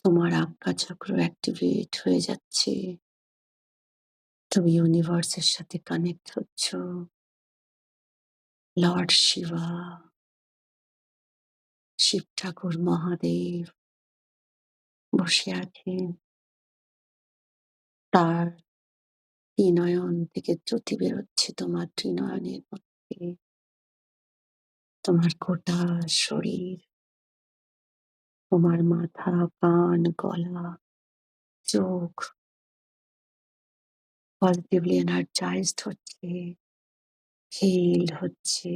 তোমার আজ্ঞা চক্র অ্যাক্টিভেট হয়ে যাচ্ছে। তুমি ইউনিভার্সের সাথে কানেক্ট হচ্ছ। লর্ড শিবা, শিব ঠাকুর মহাদেব বসে আছেন। তার ত্রিনয়ন থেকে জ্যোতি বেরোচ্ছে তোমার ত্রিনয়নের মধ্যে। তোমার গোটা শরীর, তোমার মাথা, কান, গলা, চোখ পজিটিভলি এনার্জাইজড হচ্ছে, হিল হচ্ছে।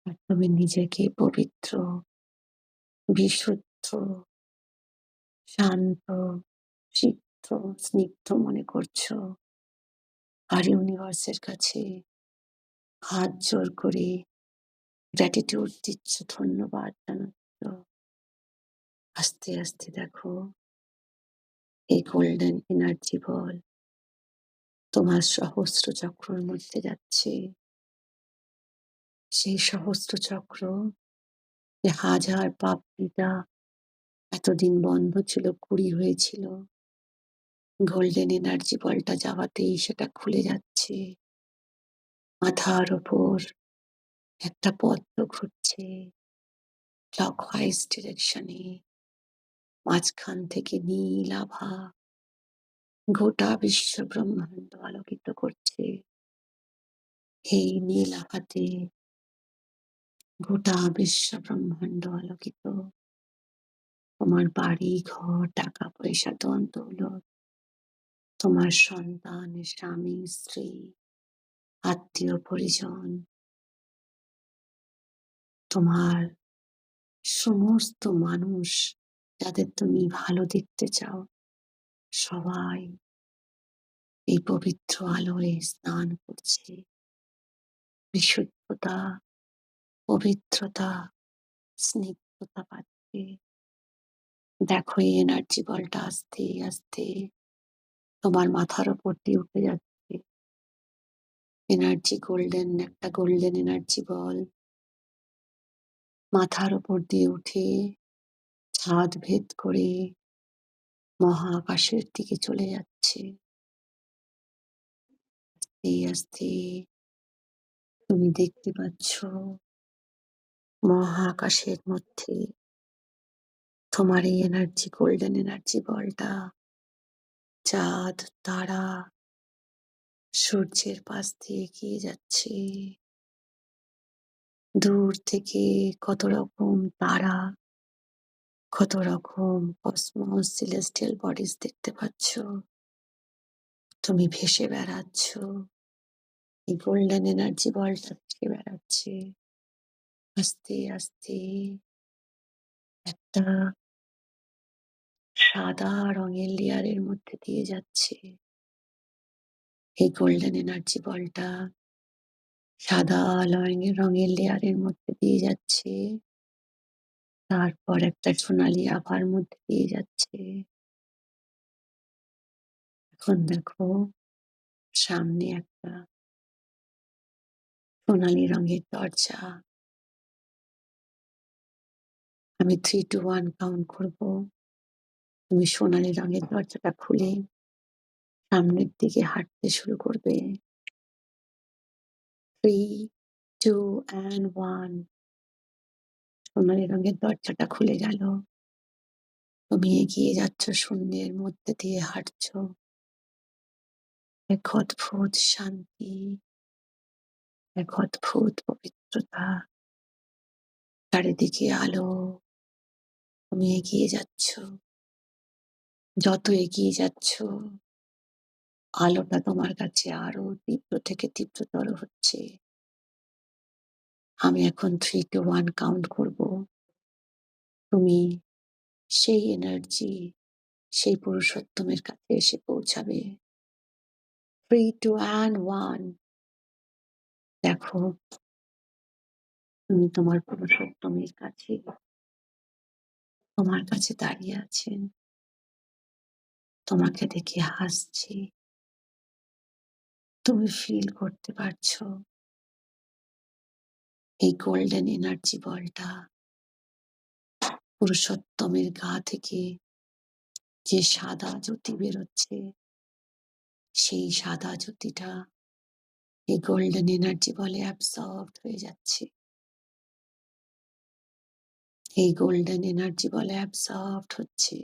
আর তুমি নিজেকে পবিত্র, বিশুদ্ধ, শান্ত, সিদ্ধ, স্নিগ্ধ মনে করছো। আর ইউনিভার্সের কাছে হাত জোর করে গ্র্যাটিটিউড দিচ্ছ, ধন্যবাদ জানাচ্ছ। আস্তে আস্তে দেখো এই গোল্ডেন এনার্জি বল তোমার সহস্র চক্রর মধ্যে যাচ্ছে। সেই সহস্র চক্র, যে হাজার পাপড়িটা এতদিন বন্ধ ছিল, কুড়ি হয়েছিল, গোল্ডেন এনার্জি বলটা যাওয়াতেই সেটা খুলে যাচ্ছে। মাথার ওপর একটা পদ্ম ঘুরছে ক্লকওয়াইজ ডিরেকশনে, মাঝখান থেকে নীল আভা গোটা বিশ্ব ব্রহ্মাণ্ড আলোকিত করছে। এই নীল আভাতে গোটা বিশ্ব ব্রহ্মাণ্ড আলোকিত। তোমার বাড়ি, ঘর, টাকা পয়সা, ধন দৌলত, তোমার সন্তান, স্বামী, স্ত্রী, আত্মীয় পরিজন, তোমার সমস্ত মানুষ যাদের তুমি ভালো দেখতে চাও, সবাই এই পবিত্র আলোয় স্নান করছে। বিশুদ্ধতা, পবিত্রতা, স্নিগ্ধতা পাচ্ছে। দেখো এই এনার্জি বলটা আস্তে আস্তে তোমার মাথার ওপর দিয়ে উঠে যাচ্ছে, এনার্জি গোল্ডেন, একটা গোল্ডেন এনার্জি বল মাথার উপর দিয়ে উঠে ছাদ ভেদ করে মহাকাশের দিকে চলে যাচ্ছে। আস্তে আস্তে তুমি দেখতে পাচ্ছ মহাকাশের মধ্যে তোমার এই এনার্জি গোল্ডেন এনার্জি বলটা চাঁদ, তারা, সূর্যের পাশ দিয়ে এগিয়ে যাচ্ছে। দূর থেকে কত রকম তারা, কত রকম কসমস, সেলেস্টিয়াল বডিজ দেখতে পাচ্ছ। তুমি ভেসে বেড়াচ্ছ, এই গোল্ডেন এনার্জি বলটা ভেসে বেড়াচ্ছে। আস্তে আস্তে একটা সাদা রঙের লেয়ারের মধ্যে দিয়ে যাচ্ছে। এই গোল্ডেন এনার্জি বলটা সাদা রঙের লেয়ারের মধ্যে দিয়ে যাচ্ছে, তারপর একটা সোনালী আভার মধ্যে দিয়ে যাচ্ছে। এখন দেখো সামনে একটা সোনালী রঙের দরজা। আমি 3 to 1 কাউন্ট করব। তুমি সোনালী রঙের দরজাটা খুলে সামনের দিকে হাঁটতে শুরু করবে। 3, 2 and 1। সোনালী রঙের দরজাটা খুলে গেল। তুমি এগিয়ে যাচ্ছ, শূন্যের মধ্যে দিয়ে হাঁটছ। এক অদ্ভুত শান্তি, এক অদ্ভুত পবিত্রতা, চারিদিকে আলো। তুমি এগিয়ে যাচ্ছ, যত এগিয়ে যাচ্ছ আলোটা তোমার কাছে আরো তীব্র থেকে তীব্রতর হচ্ছে। আমি এখন 3 to 1 কাউন্ট করব। তুমি সেই এনার্জি, সেই পুরুষোত্তমের কাছে এসে পৌঁছাবে। 3, 2 and 1। দেখো তুমি তোমার পুরুষোত্তমের কাছে, তোমার কাছে দাঁড়িয়ে আছেন, তোমাকে দেখে হাসছে। তুমি ফিল করতে পারছো এই গোল্ডেন এনার্জি বলটা পুরুষোত্তমের গা থেকে যে সাদা জ্যোতি বেরোচ্ছে, সেই সাদা জ্যোতিটা এই গোল্ডেন এনার্জি বলে অ্যাবসর্বড হয়ে যাচ্ছে। এই গোল্ডেন এনার্জি বলে অ্যাবসর্বড হচ্ছে।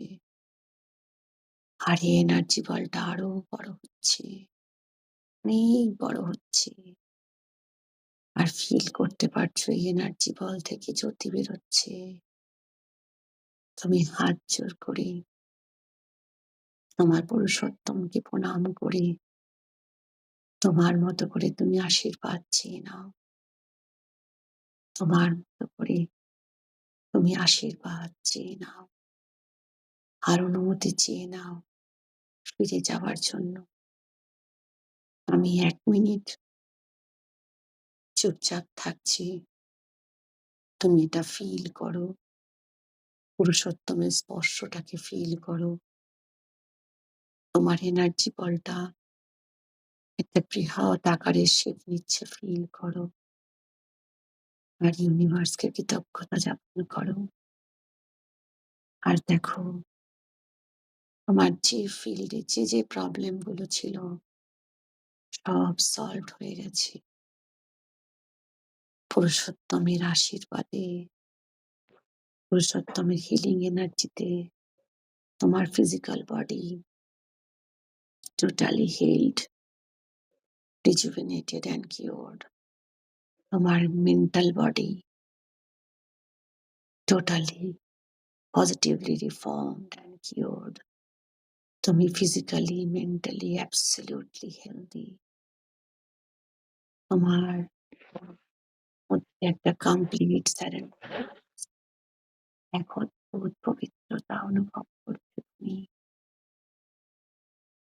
আর এই এনার্জি বলটা আরো বড় হচ্ছে, অনেক বড় হচ্ছে। আর ফিল করতে পারছো এই এনার্জি বল থেকে জ্যোতি বেরোচ্ছে। তুমি হাত জোর করে তোমার পুরুষোত্তমকে প্রণাম করে তোমার মতো করে তুমি আশীর্বাদ চেয়ে নাও। তোমার মতো করে তুমি আশীর্বাদ চেয়ে নাও, আর অনুমতি চেয়ে নাও ফিরে যাওয়ার জন্য। আমি 1 মিনিট চুপচাপ থাকছি। তুমি এটা ফিল করো, পুরুষোত্তমের স্পর্শটাকে ফিল করো। তোমার এনার্জি বলটা একটা বৃহৎ আকারের শেপ নিচ্ছে, ফিল করো। আর ইউনিভার্সকে কৃতজ্ঞতা জ্ঞাপন করো। আর দেখো তোমার যে ফিল্ডে যে প্রবলেম গুলো ছিল সব সলভড হয়ে গেছে পুরুষোত্তমের আশীর্বাদে, পুরুষোত্তমের হিলিং এনার্জিতে। তোমার physical body totally healed, rejuvenated and cured. তোমার mental body totally positively reformed and cured. তুমি ফিজিক্যালি, মেন্টালি অ্যাবসলিউটলি হেলদি। তোমার মধ্যে একটা কমপ্লিট সারেন্ডার, এক অদ্ভুত পবিত্রতা অনুভব করছো তুমি।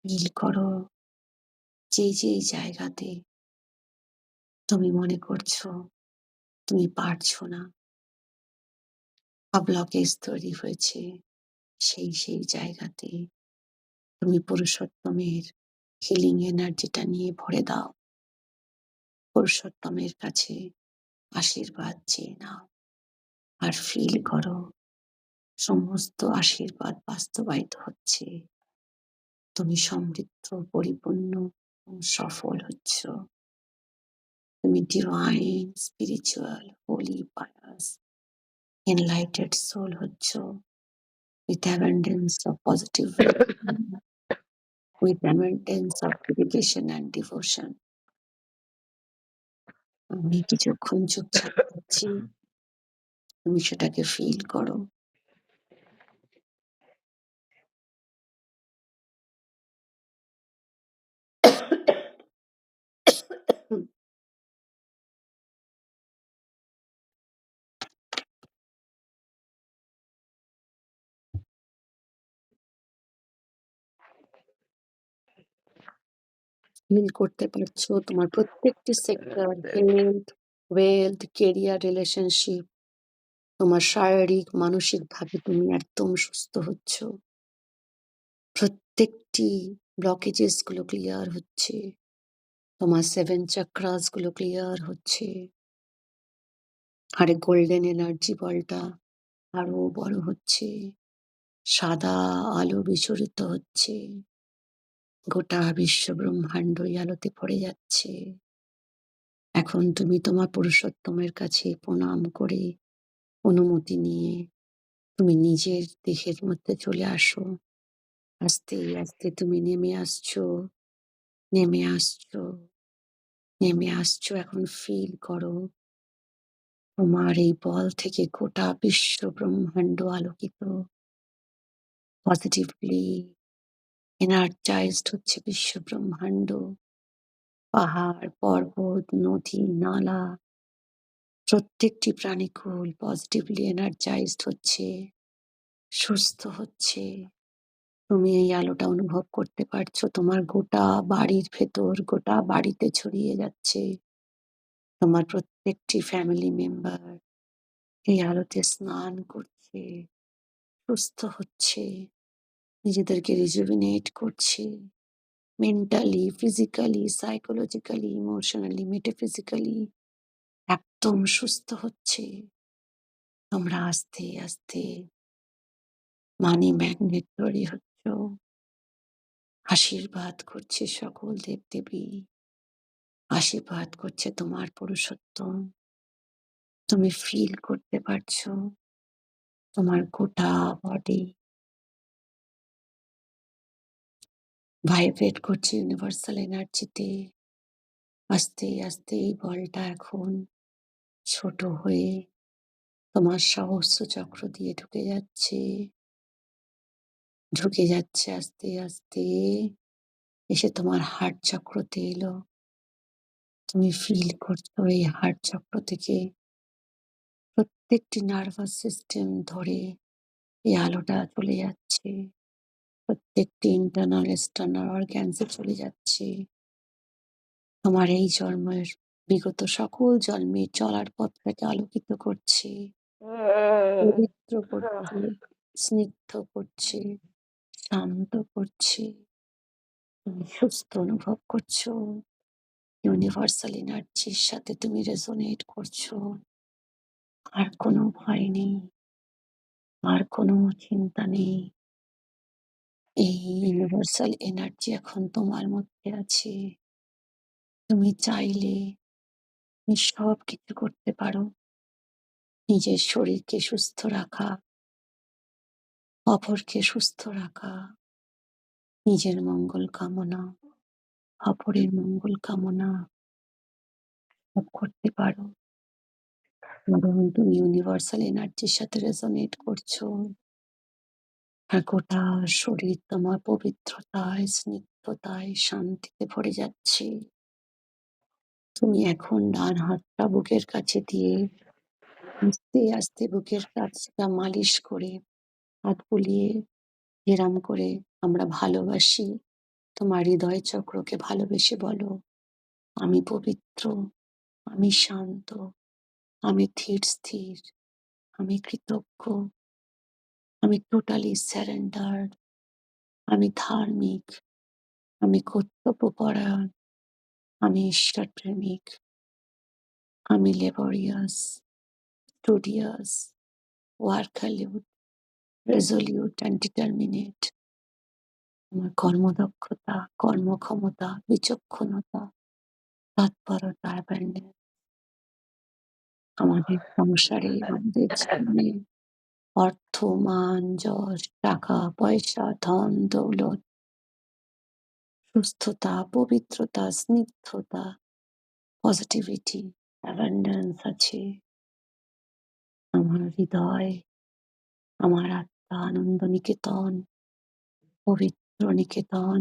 ফিল করো যে জায়গাতে তুমি মনে করছো তুমি পারছো না, ব্লকেজ তৈরি হয়েছে, সেই জায়গাতে তুমি পুরুষোত্তমের হিলিং এনার্জিটা নিয়ে ভরে দাও। পুরুষোত্তমের কাছে আশীর্বাদ চেয়ে নাও আর ফিল করো সমস্ত আশীর্বাদ বাস্তবায়িত হচ্ছে। তুমি সমৃদ্ধ, পরিপূর্ণ ও সফল হচ্ছ। তুমি divine, spiritual, holy, pious, enlightened soul হচ্ছ with abundance of positive vibration, with abundance of dedication and devotion. আমি কিছুক্ষণ চুপচাপ করছি, তুমি সেটাকে ফিল করো। ফিল করতে পারছো তোমার প্রত্যেকটি sector, health, wealth, career, relationship, তোমার শারীরিক, মানসিকভাবে তুমি একদম সুস্থ হচ্ছ। প্রত্যেকটি ব্লকেজেস গুলো ক্লিয়ার হচ্ছে। তোমার 7 চাক্রাস গুলো ক্লিয়ার হচ্ছে। আর গোল্ডেন এনার্জি বলটা আরো বড় হচ্ছে। সাদা আলো বিচরিত হচ্ছে। গোটা বিশ্ব ব্রহ্মাণ্ড এই আলোতে ভরে যাচ্ছে। এখন তুমি তোমার পুরুষোত্তমের কাছে প্রণাম করে অনুমতি নিয়ে তুমি নিজের দেহের মধ্যে চলে আসো। আস্তে আস্তে তুমি নেমে আসছো, নেমে আসছো, নেমে আসছো। এখন ফিল করো তোমার এই বল থেকে গোটা বিশ্ব ব্রহ্মাণ্ড আলোকিত, পজিটিভলি এনার্জাইজড হচ্ছে বিশ্ব ব্রহ্মাণ্ড। পাহাড়, পর্বত, নদী, নালা, প্রত্যেকটি প্রাণীকুল পজিটিভলি এনার্জাইজড হচ্ছে, সুস্থ হচ্ছে। তুমি এই আলোটা অনুভব করতে পারছো তোমার গোটা বাড়ির ভেতর, গোটা বাড়িতে ছড়িয়ে যাচ্ছে। তোমার প্রত্যেকটি ফ্যামিলি মেম্বার এই আলোতে স্নান করছে, সুস্থ হচ্ছে, নিজেদেরকে রিজুভিনেট করছে, মেন্টালি, ফিজিক্যালি, সাইকোলজিক্যালি, ইমোশনালি, মেটাফিজিক্যালি একদম সুস্থ হচ্ছে। তোমরা আস্তে আস্তে মানি ম্যাগনেট তৈরি হচ্ছ। আশীর্বাদ করছে সকল দেবদেবী, আশীর্বাদ করছে তোমার পুরুষোত্তম। তুমি ফিল করতে পারছো তোমার গোটা বডি ভাইব্রেট করছে ইউনিভার্সাল এনার্জিতে। আস্তে আস্তে এই বলটা এখন ছোট হয়ে তোমার সহস্র চক্র দিয়ে ঢুকে যাচ্ছে, ঢুকে যাচ্ছে আস্তে আস্তে, এসে তোমার হার্ট চক্রতে এলো। তুমি ফিল করছো এই হার্ট চক্র থেকে প্রত্যেকটি নার্ভাস সিস্টেম ধরে এই আলোটা চলে যাচ্ছে, প্রত্যেকটি ইন্টারনাল এক্সটার্নাল অর্গ্যানসে চলে যাচ্ছে। তোমার এই জন্মের বিগত সকল জন্মের চলার পথটাকে আলোকিত করছে, পবিত্র করছে, স্নিগ্ধ করছে, শান্ত করছে। তুমি সুস্থ অনুভব করছো, ইউনিভার্সাল এনার্জির সাথে তুমি রেজোনেট করছো। আর কোনো ভয় নেই, আর কোনো চিন্তা নেই। এই ইউনিভার্সাল এনার্জি এখন তোমার মধ্যে আছে। তুমি চাইলে তুমি সব কিছু করতে পারো। নিজের শরীরকে সুস্থ রাখা, অপরকে সুস্থ রাখা, নিজের মঙ্গল কামনা, অপরের মঙ্গল কামনা সব করতে পারো। কারণ তুমি ইউনিভার্সাল এনার্জির সাথে রেজোনেট করছো। আর গোটা শরীর তোমার পবিত্রতায়, স্নিগ্ধতায়, শান্তিতে ভরে যাচ্ছে। তুমি এখন ডান হাতটা বুকের কাছে দিয়ে আস্তে আস্তে বুকের কাছটা মালিশ করে, হাত বুলিয়ে যেরাম করে আমরা ভালোবাসি, তোমার হৃদয় চক্রকে ভালোবেসে বলো, আমি পবিত্র, আমি শান্ত, আমি ধীর স্থির, আমি কৃতজ্ঞ, আমি টোটালি স্যারেন্ডার্ড, আমি ধার্মিক, আমি কর্তব্যপরায়ণ, আমি ঈশ্বর প্রেমিক। আমি laborious, studious, ওয়ার্কালিউড, Resolute and determinant. আমার কর্মদক্ষতা, কর্মক্ষমতা, বিচক্ষণতা, তৎপরতা, অ্যাবান্ডেন্স আমাদের সংসারে, আমাদের জীবনে অর্থ, মান, যশ, টাকা, পয়সা, ধন, দৌলত, সুস্থতা, পবিত্রতা, স্নিগ্ধতা, পজিটিভিটি, অ্যাবান্ডেন্স আছে। আমার হৃদয়, আমার আত্মা আনন্দ নিকেতন, পবিত্র নিকেতন,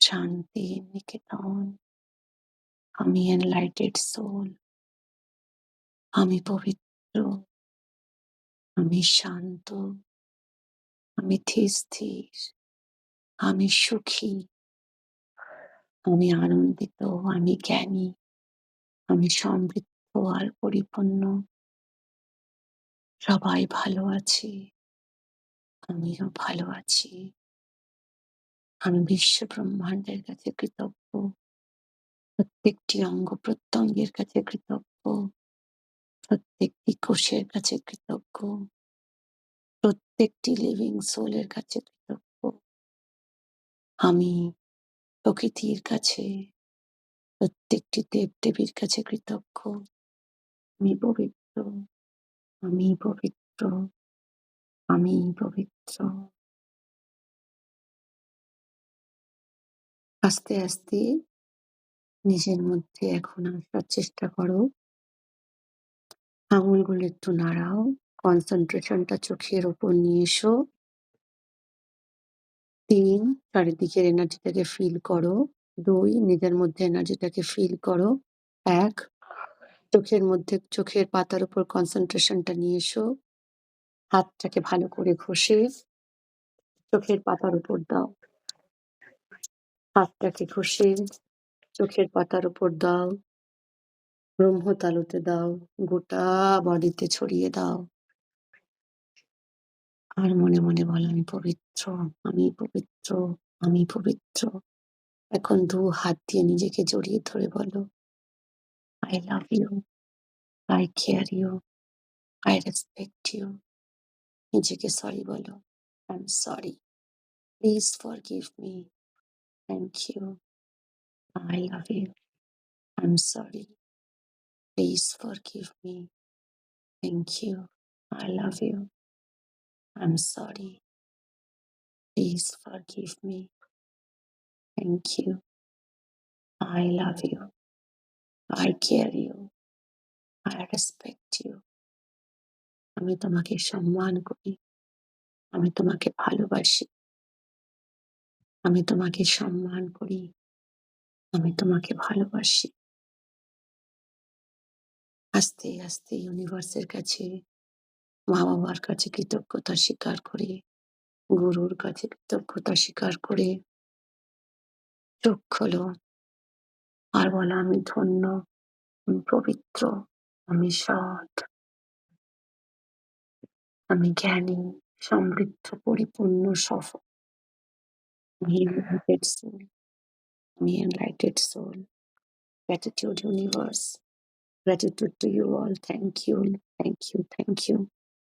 শান্তি নিকেতন। আমি এনলাইটেড সোল, আমি পবিত্র, আমি শান্ত, আমি স্থির, আমি সুখী, আমি আনন্দিত, আমি জ্ঞানী, আমি সমৃদ্ধ আর পরিপূর্ণ। সবাই ভালো আছে, আমিও ভালো আছি। আমি বিশ্ব ব্রহ্মাণ্ডের কাছে কৃতজ্ঞ, প্রত্যেকটি অঙ্গ প্রত্যঙ্গের কাছে কৃতজ্ঞ, প্রত্যেকটি কোষের কাছে কৃতজ্ঞ, প্রত্যেকটি লিভিং সোলের কাছে কৃতজ্ঞ। আমি প্রকৃতির কাছে, প্রত্যেকটি দেবদেবীর কাছে কৃতজ্ঞ। আমি পবিত্র, আমি পবিত্র, আমি পবিত্র। আস্তে আস্তে নিজের মধ্যে এখন আসার চেষ্টা করো। আঙুলগুলো একটু নাড়াও, কনসেন্ট্রেশনটা চোখের ওপর নিয়ে এসো। 3, চারিদিকের এনার্জিটাকে ফিল করো। 2, নিজের মধ্যে এনার্জিটাকে ফিল করো। 1, চোখের মধ্যে চোখের পাতার উপর কনসেন্ট্রেশনটা নিয়ে এসো। হাতটাকে ভালো করে ঘষে চোখের পাতার উপর দাও। হাতটাকে ঘষে চোখের পাতার উপর দাও। ব্রহ্মতালুতে দাও, গোটা বডিতে ছড়িয়ে দাও। আর মনে মনে বলো, আমি পবিত্র, আমি পবিত্র, আমি পবিত্র। এখন 2 হাত দিয়ে নিজেকে জড়িয়ে ধরে বলো, I love you, I care you, I respect you. নিজেকে সরি বলো, I am sorry, please forgive me, thank you, I love you, I am sorry, please forgive me, thank you, I love you, I am sorry, please forgive me, thank you, I love you, I care you, I respect you. আমি তোমাকে সম্মান করি, আমি তোমাকে ভালোবাসি, আমি তোমাকে সম্মান করি, আমি তোমাকে ভালোবাসি। আস্তে আস্তে ইউনিভার্সের কাছে, মা বাবার কাছে কৃতজ্ঞতা স্বীকার করে, গুরুর কাছে কৃতজ্ঞতা স্বীকার করে চোখ খোলো আর বলো, আমি ধন্য, আমি পবিত্র, আমি সৎ, আমি জ্ঞানী, সমৃদ্ধ, পরিপূর্ণ, সফল। আমি এনলাইটেড সোল, আমি enlightened soul. Gratitude universe, gratitude to you all. Thank you, thank you, thank you.